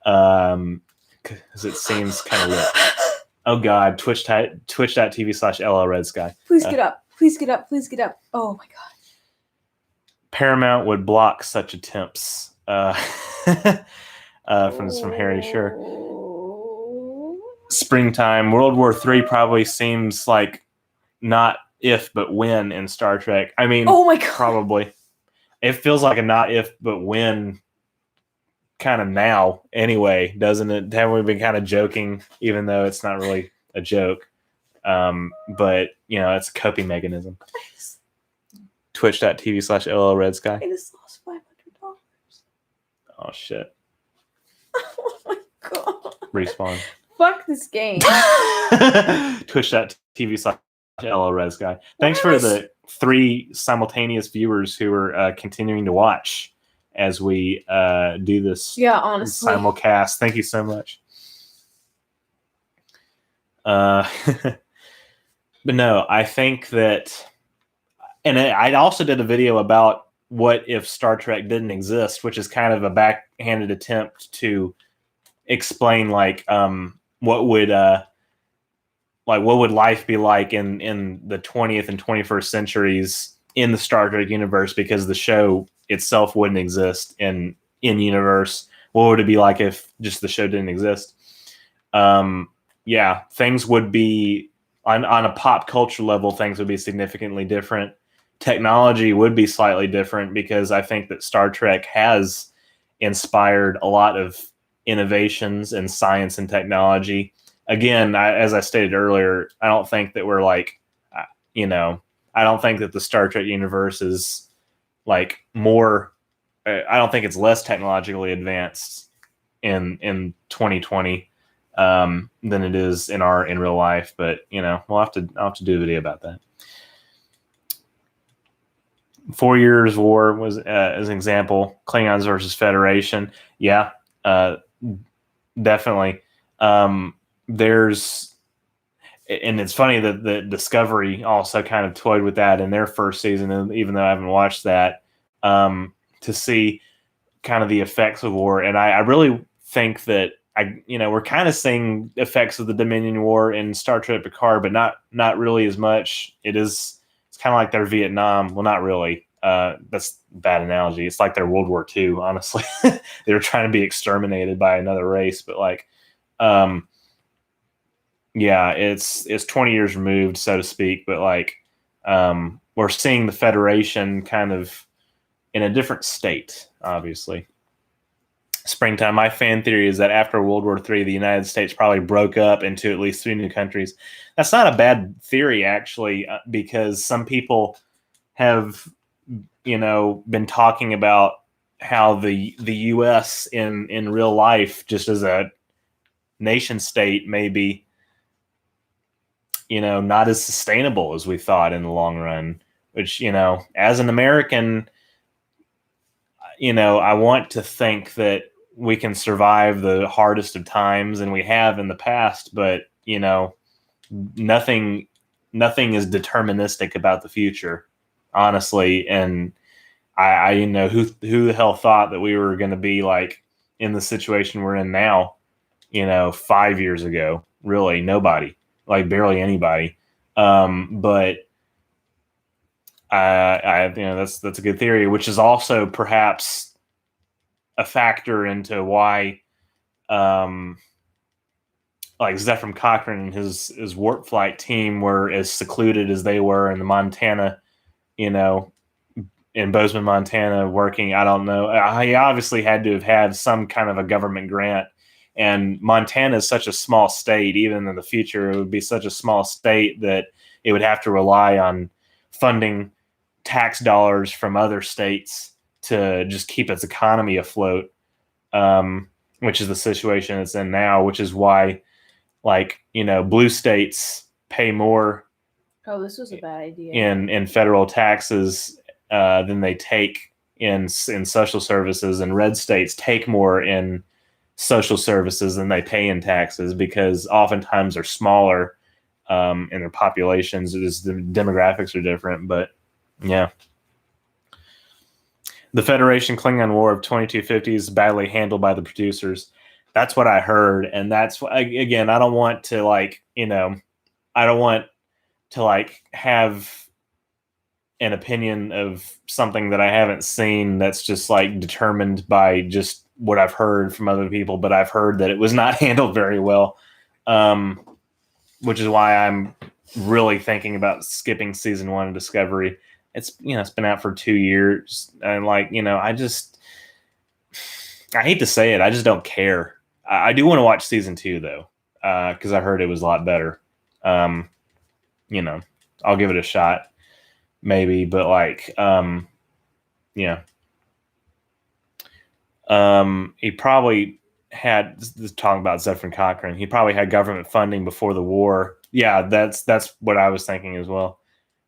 Because it seems kind of lit. Oh God, twitch.tv/LLRedSky. Please get up. Please get up. Please get up. Oh my God. Paramount would block such attempts. From Harry, sure. Springtime. World War III probably seems like not if but when in Star Trek. I mean, oh my God. Probably. It feels like a not if but when kind of now anyway, doesn't it? Haven't we been kind of joking, even though it's not really a joke? But it's a coping mechanism. Twitch.tv/LLRedSky. I just lost $500. Oh shit. Oh my God. Respawn. Fuck this game. Twitch.tv/LLRedSky. Thanks for the 3 simultaneous viewers who are continuing to watch as we do this honestly simulcast. Thank you so much. But no, I think that, and I also did a video about what if Star Trek didn't exist, which is kind of a backhanded attempt to explain what would life be like in the 20th and 21st centuries in the Star Trek universe, because the show itself wouldn't exist in universe. What would it be like if just the show didn't exist? Things would be on a pop culture level, things would be significantly different. Technology would be slightly different, because I think that Star Trek has inspired a lot of innovations in science and technology. Again, as I stated earlier, I don't think that we're I don't think that the Star Trek universe is more. I don't think it's less technologically advanced in 2020 than it is in real life. But I'll have to do a video about that. 4 Years War was as an example. Klingons versus Federation. Yeah, definitely. There's, and it's funny that the Discovery also kind of toyed with that in their first season, even though I haven't watched that, to see kind of the effects of war. And I really think that we're kind of seeing effects of the Dominion War in Star Trek Picard, but not really as much. It's kind of like their Vietnam. Well, not really. That's a bad analogy. It's like their World War II. Honestly, they were trying to be exterminated by another race, but like, yeah, it's 20 years removed, so to speak. But like, we're seeing the Federation kind of in a different state, obviously. Springtime. My fan theory is that after World War III, the United States probably broke up into at least 3 new countries. That's not a bad theory, actually, because some people have, been talking about how the U.S. in real life, just as a nation state, may be, not as sustainable as we thought in the long run. Which, as an American, I want to think that we can survive the hardest of times, and we have in the past, but nothing is deterministic about the future, honestly. And I who the hell thought that we were going to be like in the situation we're in now, 5 years ago? Really, nobody, like barely anybody. But that's a good theory, which is also perhaps a factor into why, like Zephyr Cochrane and his warp flight team were as secluded as they were in the Montana, in Bozeman, Montana, working. I don't know. He obviously had to have had some kind of a government grant. And Montana is such a small state, even in the future, it would be such a small state that it would have to rely on funding tax dollars from other states to just keep its economy afloat, which is the situation it's in now, which is why, like, blue states pay more Oh, this was a bad idea. in federal taxes than they take in social services, and red states take more in social services than they pay in taxes, because oftentimes they're smaller in their populations. The demographics are different, but yeah. The Federation Klingon War of 2250 is badly handled by the producers. That's what I heard, and that's again. I don't want to have an opinion of something that I haven't seen. That's just like determined by just what I've heard from other people. But I've heard that it was not handled very well, which is why I'm really thinking about skipping season 1 of Discovery. It's been out for 2 years, and I hate to say it, I just don't care. I do want to watch season 2 though, because I heard it was a lot better. I'll give it a shot, maybe, but he probably had this talking about Zephyr Cochrane. He probably had government funding before the war. Yeah, that's what I was thinking as well.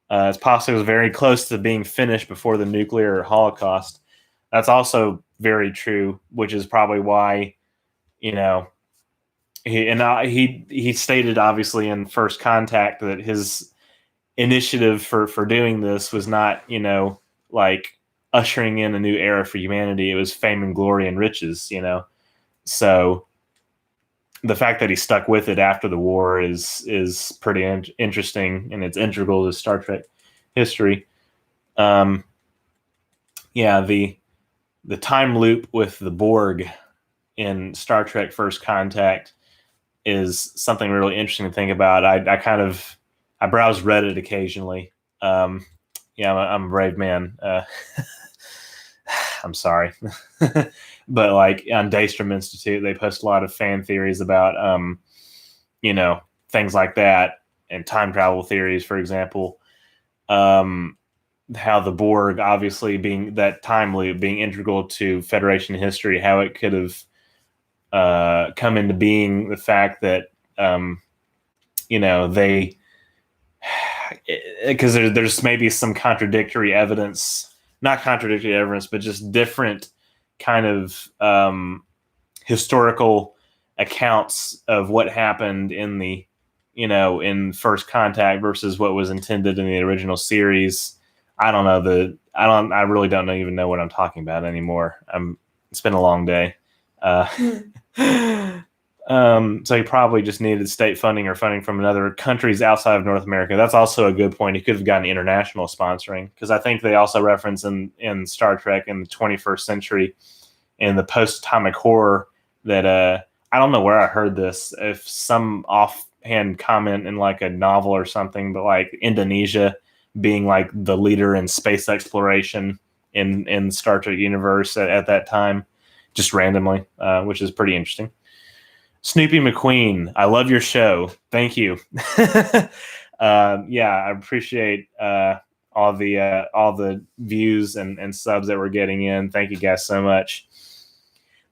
It's possible it was very close to being finished before the nuclear holocaust. That's also very true, which is probably why, he stated obviously in First Contact that his initiative for doing this was not, like ushering in a new era for humanity. It was fame and glory and riches, So the fact that he stuck with it after the war is pretty interesting, and it's integral to Star Trek history. The time loop with the Borg in Star Trek First Contact is something really interesting to think about. I browse Reddit occasionally. I'm a brave man. I'm sorry. But like on Daystrom Institute, they post a lot of fan theories about, things like that, and time travel theories, for example. How the Borg, obviously being that time loop, being integral to Federation history, how it could have come into being. The fact that, they, because there's maybe some contradictory evidence, not contradictory evidence, but just different kind of historical accounts of what happened in the, in First Contact versus what was intended in the original series. I don't know. I really don't even know what I'm talking about anymore. It's been a long day. So he probably just needed state funding or funding from another countries outside of North America. That's also a good point. He could have gotten international sponsoring, because I think they also reference in Star Trek in the 21st century in the post-atomic horror that I don't know where I heard this, if some offhand comment in like a novel or something, but like Indonesia being like the leader in space exploration in Star Trek universe at that time, just randomly, which is pretty interesting. Snoopy McQueen, I love your show. Thank you. Yeah, I appreciate all the views and subs that we're getting in. Thank you guys so much.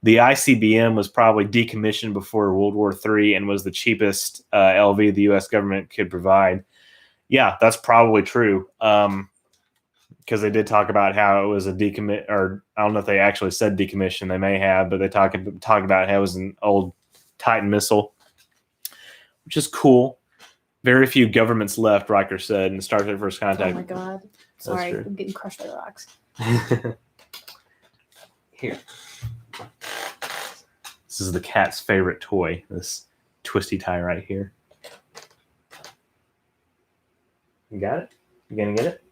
The ICBM was probably decommissioned before World War III and was the cheapest LV the U.S. government could provide. Yeah, that's probably true. Because they did talk about how it was a decommit, or I don't know if they actually said decommission. They may have, but they talked about how it was an old Titan missile, which is cool. Very few governments left, Riker said in Star Trek First Contact. Oh my god. Sorry, I'm getting crushed by the rocks. Here. This is the cat's favorite toy, this twisty tie right here. You got it? You gonna get it?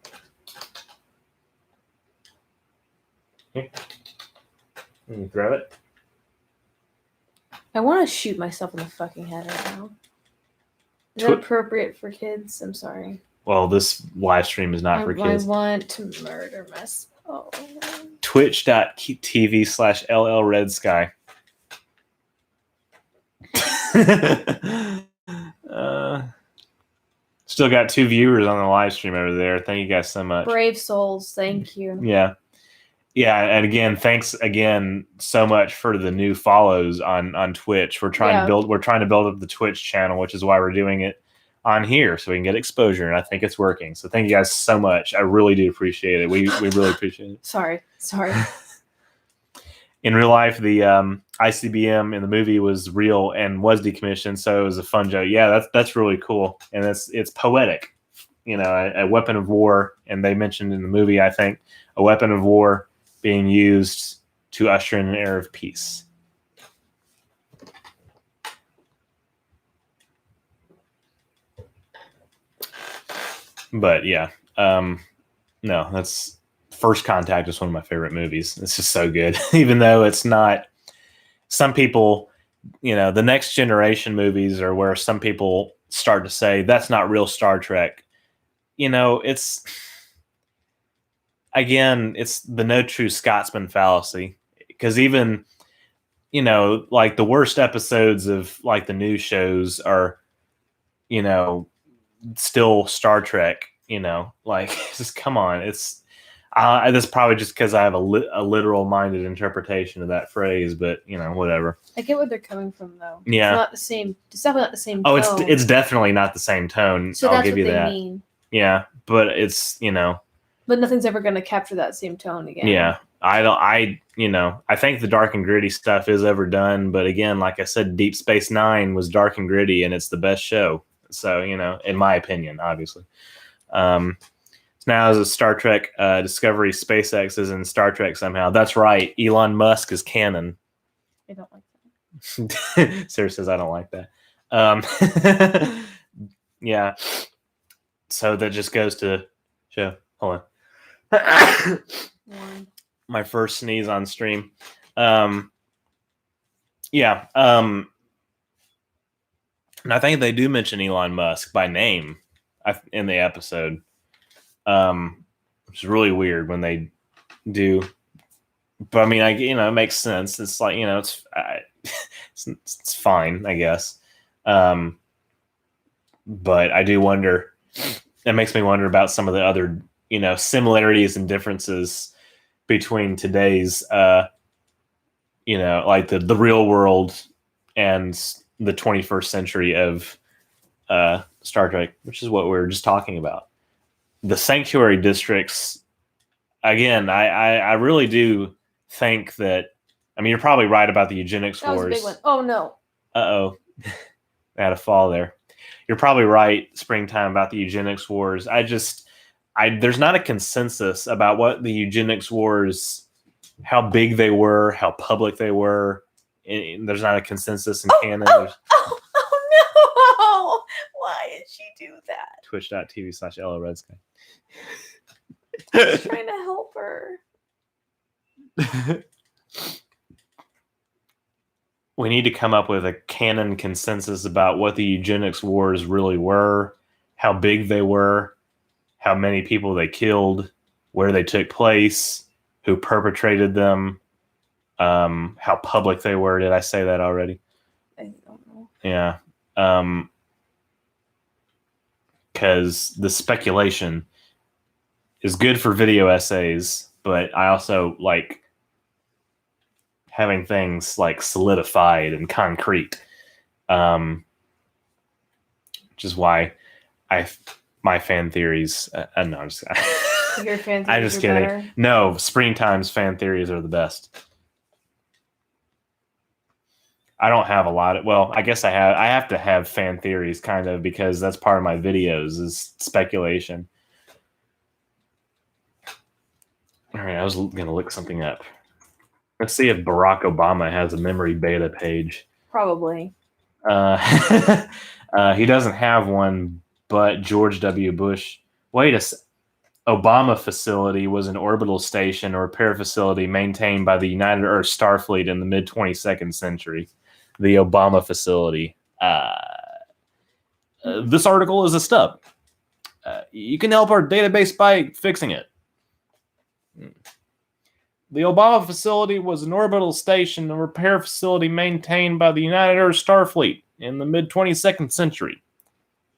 Here. You throw it. I want to shoot myself in the fucking head right now. Is that appropriate for kids? I'm sorry. Well, this live stream is not for kids. I want to murder myself. Twitch.tv/LLRedSky. Still got 2 viewers on the live stream over there. Thank you guys so much. Brave souls. Thank you. Yeah. Yeah, and again, thanks again so much for the new follows on Twitch. We're trying to build up the Twitch channel, which is why we're doing it on here, so we can get exposure, and I think it's working. So thank you guys so much. I really do appreciate it. We really appreciate it. Sorry. In real life, the ICBM in the movie was real and was decommissioned, so it was a fun joke. Yeah, that's really cool, and it's poetic. You know, a weapon of war, and they mentioned in the movie, I think, a weapon of war being used to usher in an era of peace. But yeah, no, that's First Contact is one of my favorite movies. It's just so good, even though it's not. Some people, you know, the Next Generation movies are where some people start to say that's not real Star Trek. You know, it's. Again, it's the no true Scotsman fallacy, because even, you know, like the worst episodes of like the new shows are, you know, still Star Trek, you know, like just come on. It's that's probably just because I have a literal minded interpretation of that phrase, but you know, whatever. I get where they're coming from though. Yeah. It's not the same. It's definitely not the same tone. Oh, it's definitely not the same tone. So I'll give you that. Mean. Yeah, but it's, you know. But nothing's ever going to capture that same tone again. Yeah. I think the dark and gritty stuff is overdone, but again, like I said, Deep Space Nine was dark and gritty, and it's the best show. So, you know, in my opinion, obviously. So now as a Star Trek Discovery, SpaceX is in Star Trek somehow. That's right. Elon Musk is canon. I don't like that. Sarah says I don't like that. Yeah. So that just goes to show. Hold on. My first sneeze on stream. Yeah. And I think they do mention Elon Musk by name in the episode. Which is really weird when they do. But I mean, it makes sense. It's like, you know, it's fine, I guess. But I do wonder. It makes me wonder about some of the other, you know, similarities and differences between today's, you know, like the real world and the 21st century of Star Trek, which is what we were just talking about. The sanctuary districts, again, I really do think that, I mean, you're probably right about the eugenics wars. That was a big one. Oh, no. Uh-oh. I had a fall there. You're probably right, Springtime, about the eugenics wars. There's not a consensus about what the eugenics wars, how big they were, how public they were, there's not a consensus in canon. Oh no! Why did she do that? Twitch.tv/LRedSky. I'm trying to help her. We need to come up with a canon consensus about what the eugenics wars really were, how big they were, how many people they killed, where they took place, who perpetrated them, how public they were. Did I say that already? I don't know. Yeah. Because the speculation is good for video essays, but I also like having things like solidified and concrete, which is why my fan theories. No, I'm just Your fan theories I'm just are kidding. better? No, Springtime's fan theories are the best. I don't have a lot of. Well, I guess I have to have fan theories, kind of, because that's part of my videos is speculation. All right, I was gonna look something up. Let's see if Barack Obama has a memory beta page. Probably. He doesn't have one, but George W. Bush. Wait a Obama facility was an orbital station or repair facility maintained by the United Earth Starfleet in the mid-22nd century. The Obama facility. This article is a stub. You can help our database by fixing it. The Obama facility was an orbital station and repair facility maintained by the United Earth Starfleet in the mid-22nd century.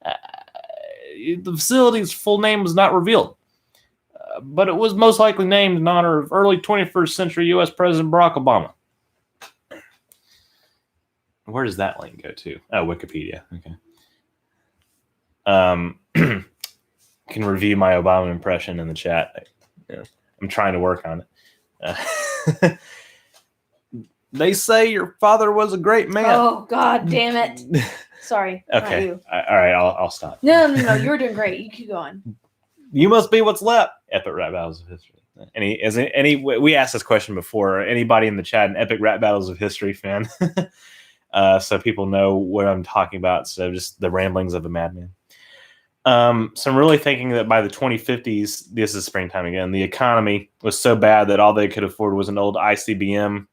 The facility's full name was not revealed, but it was most likely named in honor of early 21st century U.S. President Barack Obama. Where does that link go to? Oh, Wikipedia. Okay. Can review my Obama impression in the chat. Yeah, I'm trying to work on it. They say your father was a great man. Oh, God damn it. Sorry. Okay. Not you. All right, I'll stop. No. You were doing great. You keep going. You must be what's left. Epic rap battles of history. We asked this question before. Anybody in the chat an epic rap battles of history fan? So people know what I'm talking about. So just the ramblings of a madman. So I'm really thinking that by the 2050s, this is springtime again, the economy was so bad that all they could afford was an old ICBM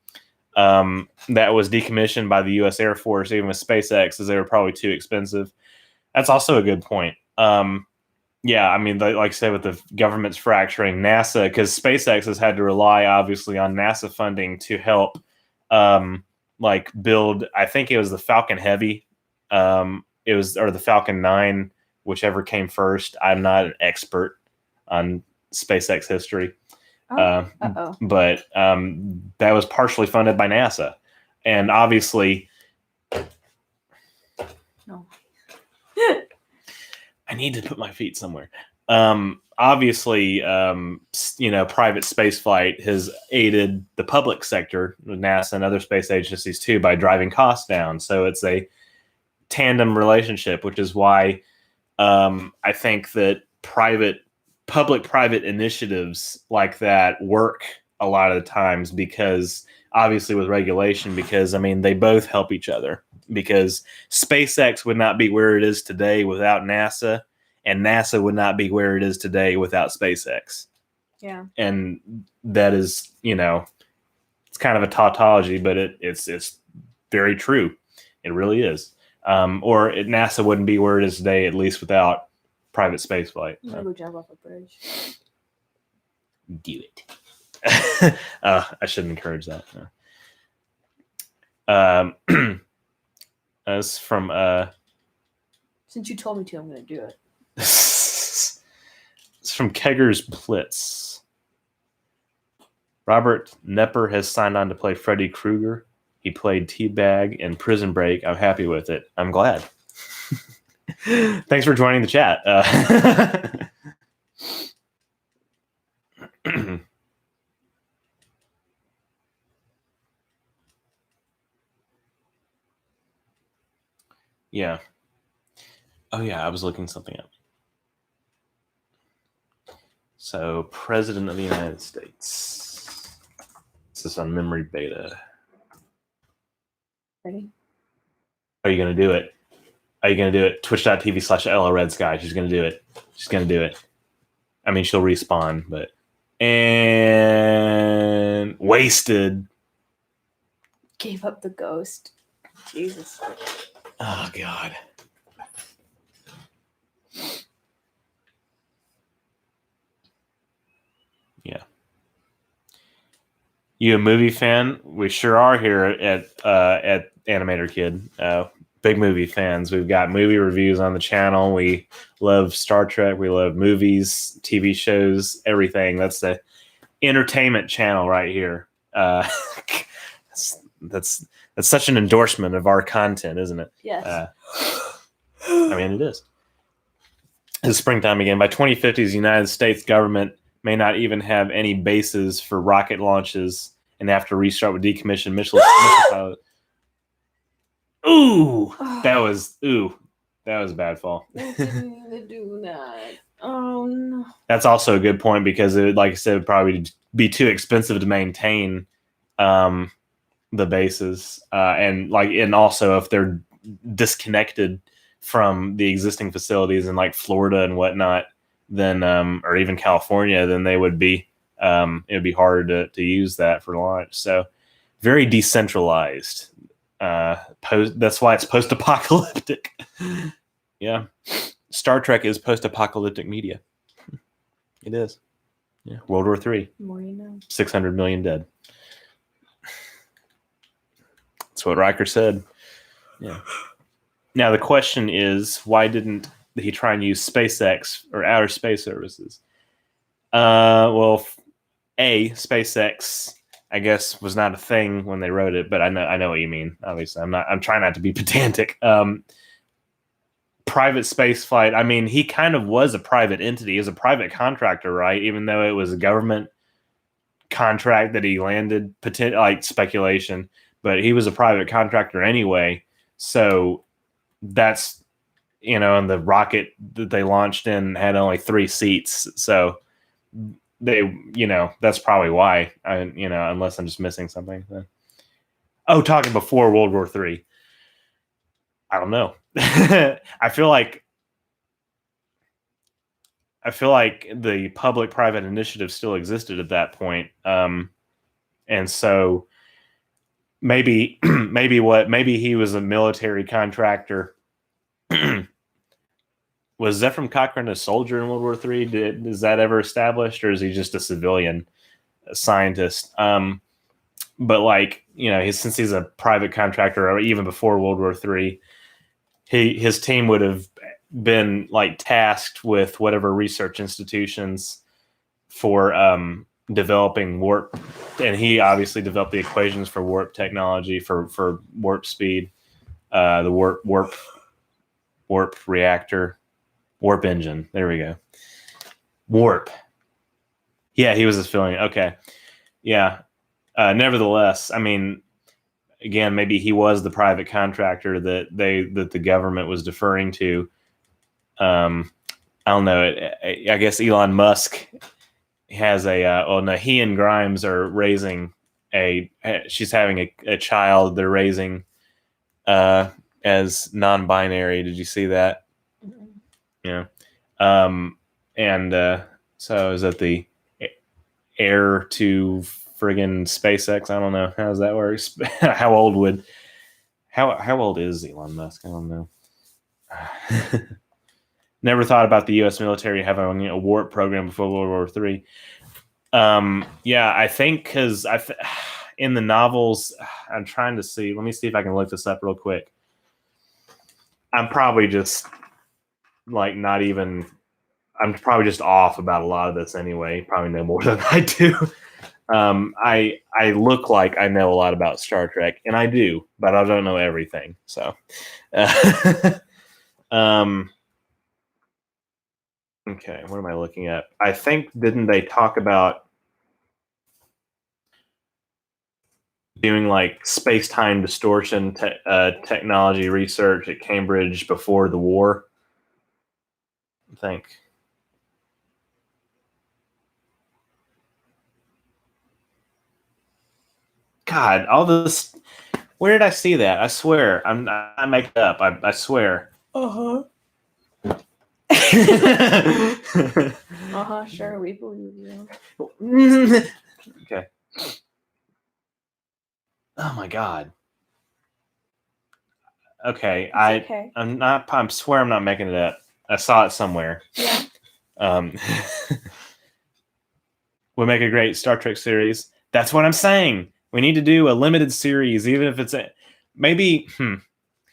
that was decommissioned by the U.S. Air Force, even with SpaceX, as they were probably too expensive. That's also a good point. Yeah, I mean, like I said, with the government's fracturing NASA, because SpaceX has had to rely, obviously, on NASA funding to help build, I think it was the Falcon Heavy, or the Falcon 9, whichever came first. I'm not an expert on SpaceX history. But that was partially funded by NASA. And obviously... No. I need to put my feet somewhere. Obviously, private spaceflight has aided the public sector, NASA and other space agencies too, by driving costs down. So it's a tandem relationship, which is why I think that public-private initiatives like that work a lot of the times, because obviously with regulation, because I mean they both help each other. Because SpaceX would not be where it is today without NASA, and NASA would not be where it is today without SpaceX. Yeah. And that is, it's kind of a tautology, but it's very true. It really is. NASA wouldn't be where it is today, at least without private spaceflight. I'm gonna go jump off a bridge. Do it. I shouldn't encourage that. No. As from Since you told me to, I'm gonna do it. It's from Kegger's Blitz. Robert Knepper has signed on to play Freddy Krueger. He played Teabag in Prison Break. I'm happy with it. I'm glad. Thanks for joining the chat. Yeah. Oh, yeah, I was looking something up. So, President of the United States. This is on memory beta. Ready? Are you going to do it? Are you going to do it? Twitch.tv/LRedSky. She's going to do it. She's going to do it. I mean, she'll respawn, but. And wasted. Gave up the ghost. Jesus. Oh, God. Yeah. You a movie fan? We sure are here at Anim8orkid. Big movie fans. We've got movie reviews on the channel. We love Star Trek. We love movies, TV shows, everything. That's the entertainment channel right here. That's such an endorsement of our content, isn't it? Yes. I mean, it is. It's springtime again. By 2050, the United States government may not even have any bases for rocket launches and have to restart with decommissioned missile pilots. Ooh, that was a bad fall. I didn't even do that. Oh no. That's also a good point because it, like I said, would probably be too expensive to maintain the bases, and also if they're disconnected from the existing facilities in like Florida and whatnot, then or even California, then they would be it would be harder to use that for launch. So very decentralized. That's why it's post-apocalyptic. Yeah, Star Trek is post-apocalyptic media. It is. Yeah, World War III. More you know. 600 million dead. That's what Riker said. Yeah. Now the question is, why didn't he try and use SpaceX or outer space services? Well, SpaceX, I guess, was not a thing when they wrote it, but I know what you mean. Obviously, I'm trying not to be pedantic. Private space flight. I mean, he kind of was a private entity. He was a private contractor, right? Even though it was a government contract that he landed, like speculation, but he was a private contractor anyway. So that's, and the rocket that they launched in had only 3 seats. So they, that's probably why. Unless I'm just missing something. Oh, talking before World War III. I don't know. I feel like the public-private initiative still existed at that point, and so maybe he was a military contractor. Was Zephram Cochrane a soldier in World War III? Is that ever established, or is he just a civilian scientist? But since he's a private contractor, or even before World War III, his team would have been tasked with whatever research institutions for developing warp, and he obviously developed the equations for warp technology for warp speed, the warp reactor, warp engine. There we go. Warp. Yeah, he was a civilian. Okay. Yeah. Nevertheless, I mean, again, maybe he was the private contractor that the government was deferring to. I don't know. I guess Elon Musk has he and Grimes are raising she's having a child. They're raising as non-binary. Did you see that? Mm-hmm. Yeah. So is that the heir to friggin' SpaceX? I don't know. How does that work? How old is Elon Musk? I don't know. Never thought about the U.S. military having a warp program before World War III. Yeah, I think because in the novels, I'm trying to see. Let me see if I can look this up real quick. I'm probably just I'm probably just off about a lot of this anyway. Probably know more than I do. I look like I know a lot about Star Trek, and I do, but I don't know everything. So, okay, what am I looking at? I think, didn't they talk about doing space-time distortion technology research at Cambridge before the war? I think. God, all this Where did I see that? I swear. I make it up. I swear. Uh-huh. Okay. Uh-huh, sure, we believe you. Oh my god. Okay, It's okay. I swear I'm not making it up. I saw it somewhere. Yeah. Um, would make a great Star Trek series. That's what I'm saying. We need to do a limited series, even if it's maybe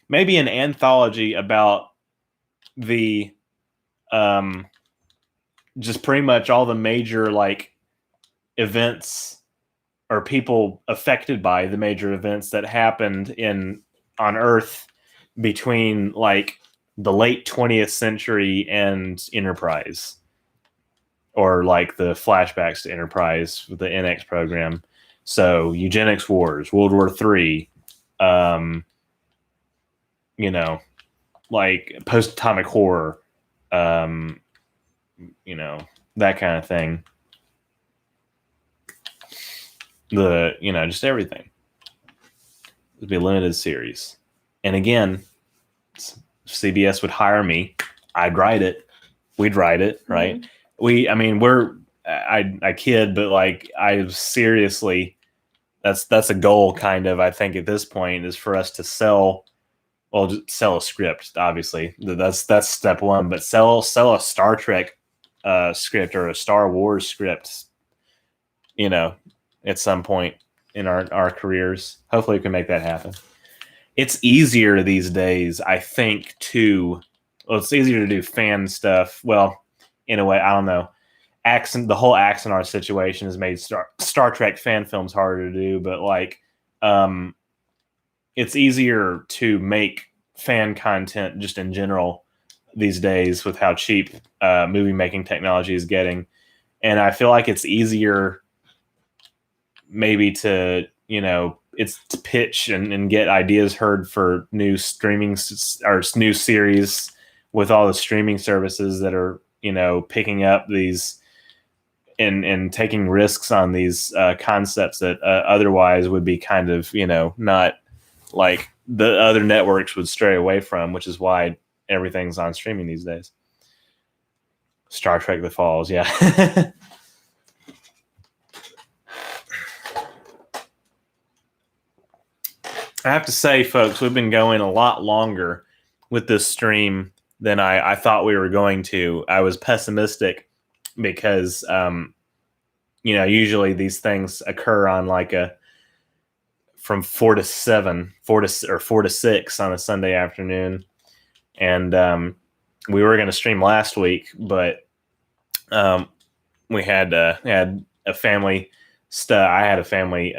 maybe an anthology about the just pretty much all the major like events or people affected by the major events that happened in on Earth between like the late 20th century and Enterprise, or like the flashbacks to Enterprise with the NX program. So eugenics wars, World War III, um, you know, like post-atomic horror, um, you know, that kind of thing. Just everything. It'd be a limited series. And again, CBS would hire me. I'd write it. We'd write it, right? Mm-hmm. I kid, but like I seriously, that's a goal kind of, I think at this point, is for us to sell, well, just sell a script, obviously. That's step one, but sell a Star Trek script or a Star Wars script, at some point in our careers. Hopefully we can make that happen. It's easier these days, I think, it's easier to do fan stuff. Well, in a way, I don't know. The whole Axanar situation has made Star Trek fan films harder to do, but like, it's easier to make fan content just in general these days with how cheap movie making technology is getting. And I feel like it's easier maybe to, it's to pitch and get ideas heard for new streaming or new series with all the streaming services that are, picking up these and taking risks on these concepts that otherwise would be kind of, not like the other networks would stray away from, which is why everything's on streaming these days. Star Trek The Falls, yeah. I have to say, folks, we've been going a lot longer with this stream than I thought we were going to. I was pessimistic because, usually these things occur on like from 4 to 7, 4 to 6 on a Sunday afternoon. And we were going to stream last week, but we had a family I had a family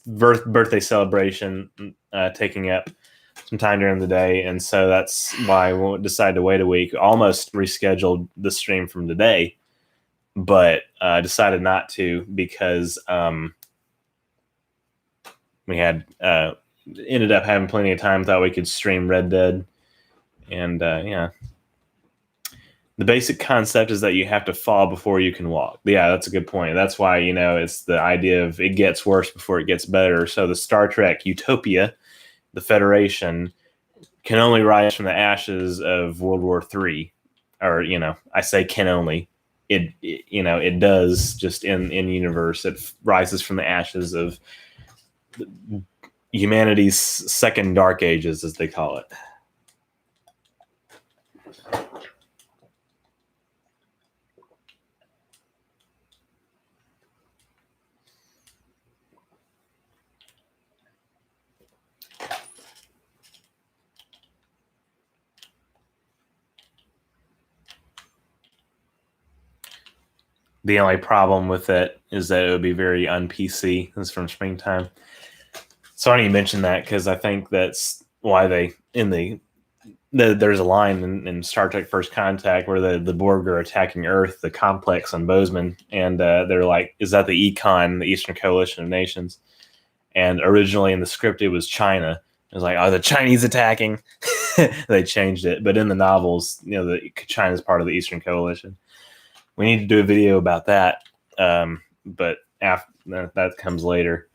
birthday celebration taking up some time during the day, and so that's why we decided to wait a week. Almost rescheduled the stream from today, but decided not to because we had ended up having plenty of time. Thought we could stream Red Dead, and yeah. The basic concept is that you have to fall before you can walk. Yeah, that's a good point. That's why, it's the idea of it gets worse before it gets better. So the Star Trek Utopia, the Federation, can only rise from the ashes of World War III. Or, I say can only. It does just in universe. It rises from the ashes of humanity's second dark ages, as they call it. The only problem with it is that it would be very un-PC. This is from Springtime. So I need to mention that because I think that's why there's a line in Star Trek First Contact where the Borg are attacking Earth, the complex on Bozeman, and they're like, is that the Econ, the Eastern Coalition of Nations? And originally in the script, it was China. It was like, are the Chinese attacking? They changed it. But in the novels, China's part of the Eastern Coalition. We need to do a video about that, but after that comes later.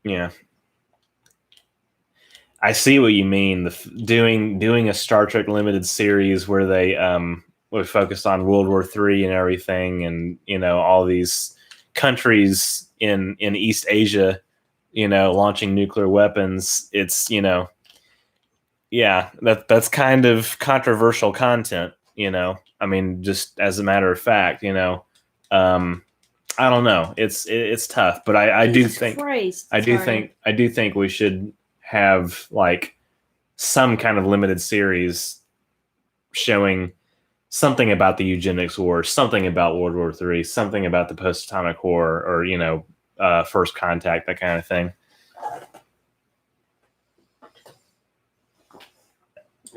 Yeah. I see what you mean. Doing a Star Trek limited series where they would focus on World War III and everything, and all these countries in East Asia, launching nuclear weapons. It's yeah, that's kind of controversial content. I mean, just as a matter of fact, I don't know. It's tough, but I do think Christ, I do sorry. think we should have like some kind of limited series showing something about the eugenics war, something about World War III, something about the post-atomic war, or first contact, that kind of thing.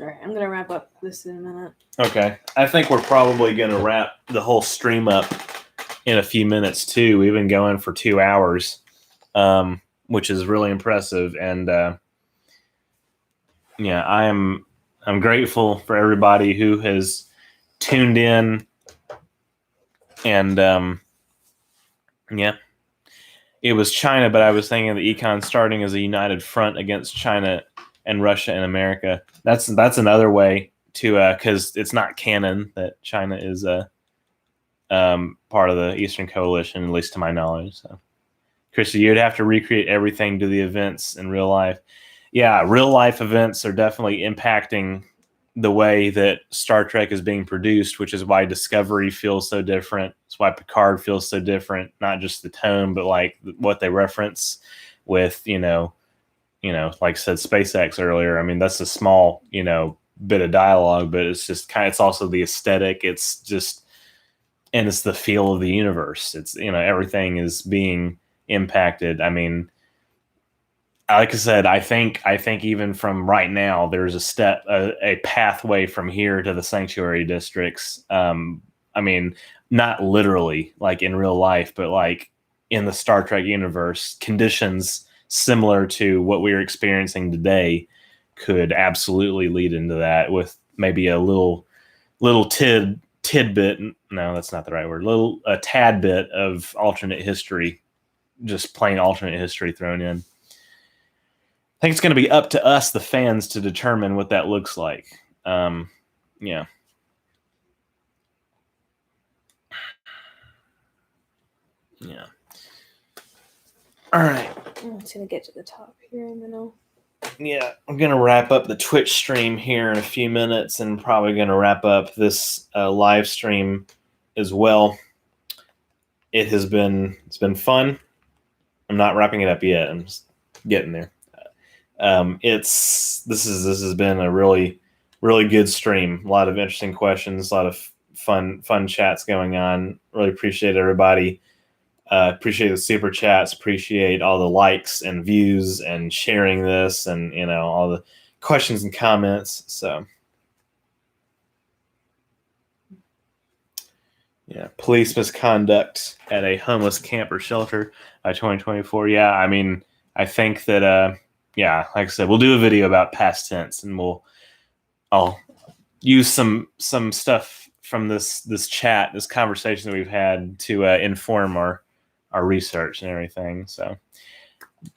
All right, I'm gonna wrap up this in a minute. Okay, I think we're probably gonna wrap the whole stream up in a few minutes too. We've been going for 2 hours, which is really impressive, and yeah, I'm grateful for everybody who has tuned in, and yeah, it was China, but I was thinking of the econ starting as a united front against China and Russia and America. That's another way to because it's not canon that China is part of the Eastern Coalition, at least to my knowledge. So, Christy, you'd have to recreate everything to the events in real life. Yeah, real life events are definitely impacting the way that Star Trek is being produced, which is why Discovery feels so different. It's why Picard feels so different, not just the tone, but like what they reference with, like I said, SpaceX earlier. I mean, that's a small, bit of dialogue, but it's just it's also the aesthetic. It's just, and it's the feel of the universe. It's, everything is being impacted. I mean, like I said, I think even from right now, there's a pathway from here to the sanctuary districts. I mean, not literally like in real life, but like in the Star Trek universe, conditions similar to what we're experiencing today could absolutely lead into that, with maybe a little tidbit. No, that's not the right word. A tad bit of alternate history, just plain alternate history thrown in. I think it's going to be up to us, the fans, to determine what that looks like. Yeah. Yeah. All right. I'm just gonna get to the top here, and then I'll. Yeah, I'm going to wrap up the Twitch stream here in a few minutes, and probably going to wrap up this live stream as well. It's been fun. I'm not wrapping it up yet. I'm just getting there. This has been a really good stream. A lot of interesting questions, a lot of fun chats going on. Really appreciate everybody. Appreciate the super chats. Appreciate all the likes and views and sharing this, and all the questions and comments. So yeah, police misconduct at a homeless camper shelter, 2024. Yeah, I mean, I think that yeah, like I said, we'll do a video about past tense, and I'll use some stuff from this chat, this conversation that we've had to inform our research and everything. So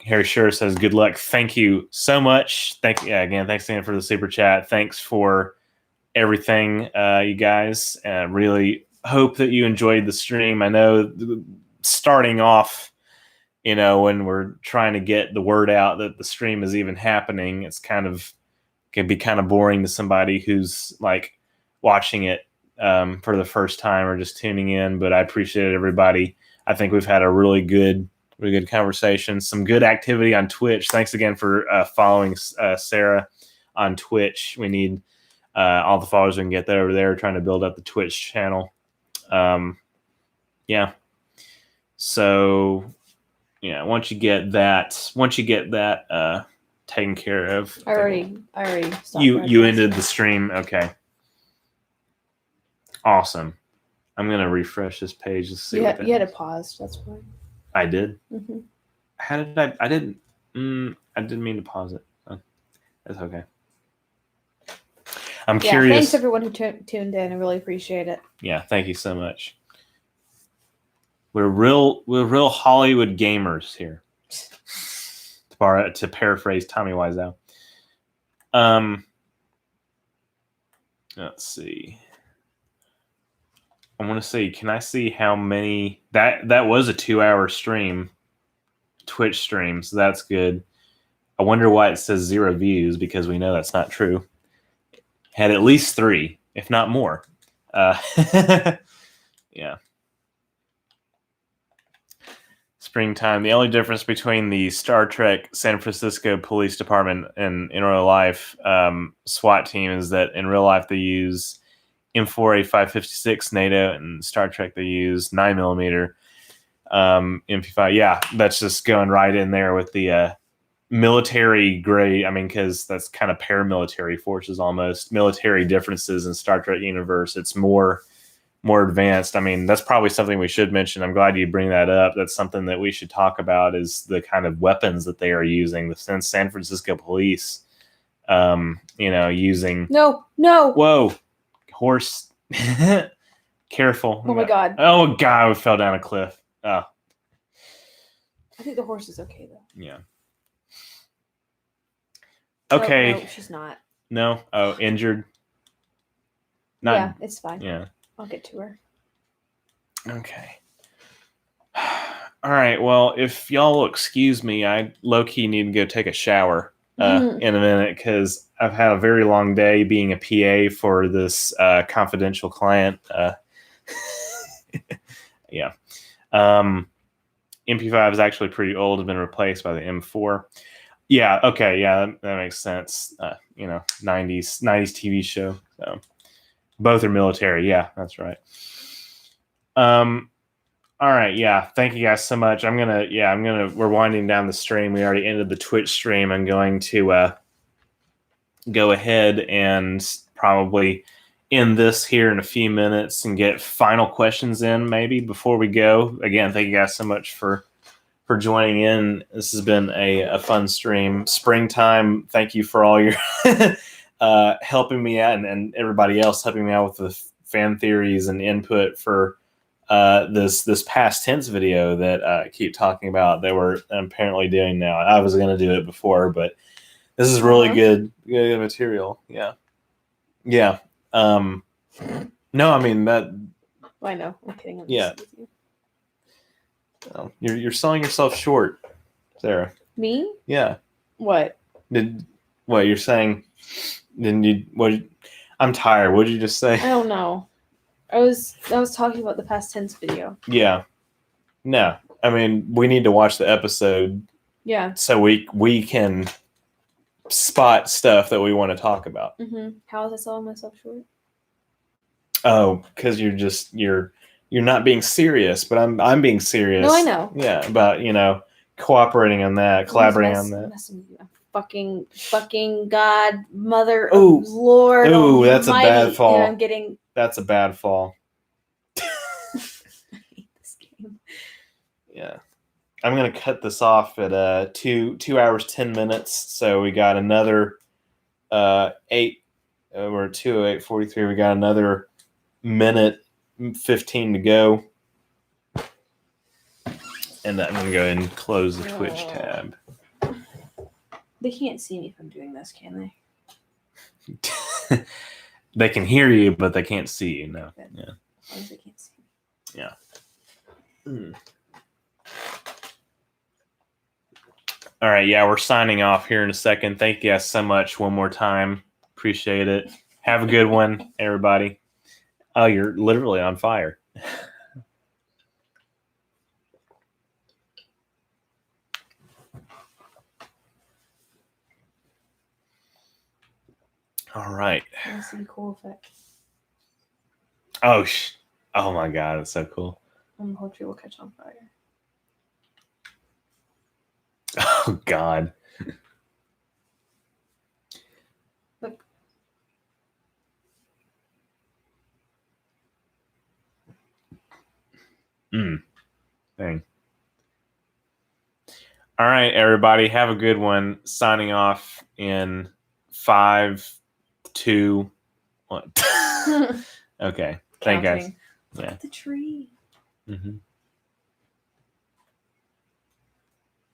Harry Sure says, good luck. Thank you so much. Thanks again for the super chat. Thanks for everything, you guys. Really hope that you enjoyed the stream. I know starting off, when we're trying to get the word out that the stream is even happening, can be kind of boring to somebody who's like watching it for the first time or just tuning in. But I appreciate everybody. I think we've had a really good conversation, some good activity on Twitch. Thanks again for following Sarah on Twitch. We need all the followers we can get over there, trying to build up the Twitch channel. Yeah. So yeah, once you get that taken care of. I already stopped. You ended the stream. Okay. Awesome. I'm gonna refresh this page and see. You had to pause. That's why. I did. Mm-hmm. How did I? I didn't. I didn't mean to pause it. Oh, that's okay. I'm curious. Thanks everyone who tuned in. I really appreciate it. Yeah, thank you so much. We're real Hollywood gamers here. to paraphrase Tommy Wiseau. Let's see. I want to see. Can I see how many? That was a 2-hour stream, Twitch stream. So that's good. I wonder why it says 0 views, because we know that's not true. Had at least 3, if not more. Yeah. Springtime. The only difference between the Star Trek San Francisco Police Department and in real life SWAT team is that in real life they use M4A 556 NATO, and Star Trek they use 9mm MP5. Yeah, that's just going right in there with the military grade. I mean, because that's kind of paramilitary forces almost. Military differences in Star Trek universe. It's more advanced. I mean, that's probably something we should mention. I'm glad you bring that up. That's something that we should talk about, is the kind of weapons that they are using. The San Francisco police, using... No. Whoa. Horse. Careful. Oh my God. Oh God, we fell down a cliff. Oh. I think the horse is okay though. Yeah. Okay. No, she's not. No? Oh, injured? Yeah, it's fine. Yeah. I'll get to her. Okay. All right. Well, if y'all will excuse me, I low-key need to go take a shower in a minute, because I've had a very long day being a PA for this confidential client. Yeah. MP5 is actually pretty old. It's been replaced by the M4. Yeah. Okay. Yeah, that makes sense. 90s TV show. So both are military. Yeah, that's right. All right. Yeah. Thank you guys so much. We're winding down the stream. We already ended the Twitch stream. I'm going to go ahead and probably end this here in a few minutes and get final questions in maybe before we go. Again, thank you guys so much for joining in. This has been a fun stream. Springtime. Thank you for all your helping me out, and everybody else helping me out with the fan theories and input for this past tense video that I keep talking about that we're apparently doing now. I was going to do it before, but this is really good material. Yeah. No, I mean that. I know. I'm kidding. I'm Yeah. just with you. You're selling yourself short, Sarah. Me? Yeah. What? What you're saying? Didn't you? What? I'm tired. What did you just say? I don't know. I was talking about the past tense video. Yeah. No, I mean we need to watch the episode. Yeah. So we can spot stuff that we want to talk about. Mm-hmm. How was I selling myself short? Oh, because you're not being serious, but I'm being serious. No, I know. Yeah, about cooperating on that, collaborating on that. Messing with you. I'm fucking God, Mother of Lord. Ooh, that's Almighty, a bad fall. And I'm getting. That's a bad fall. I hate this game. Yeah. I'm gonna cut this off at 2 hours 10 minutes. So we got another 8. We're at 2:08:43. We got another minute 15 to go. And I'm gonna go ahead and close the Twitch tab. They can't see me if I'm doing this, can they? They can hear you, but they can't see you. No. Good. Yeah. As long as they can't see me. Yeah. All right. Yeah, we're signing off here in a second. Thank you guys so much one more time. Appreciate it. Have a good one, everybody. Oh, you're literally on fire. All right. That's a cool effect. Oh my God, that's so cool. The whole tree will catch on fire. Oh God. Look. Dang. All right, everybody. Have a good one. Signing off in 5, 2, 1. Okay. Thank you guys. Counting. Yeah. The tree. Mm-hmm.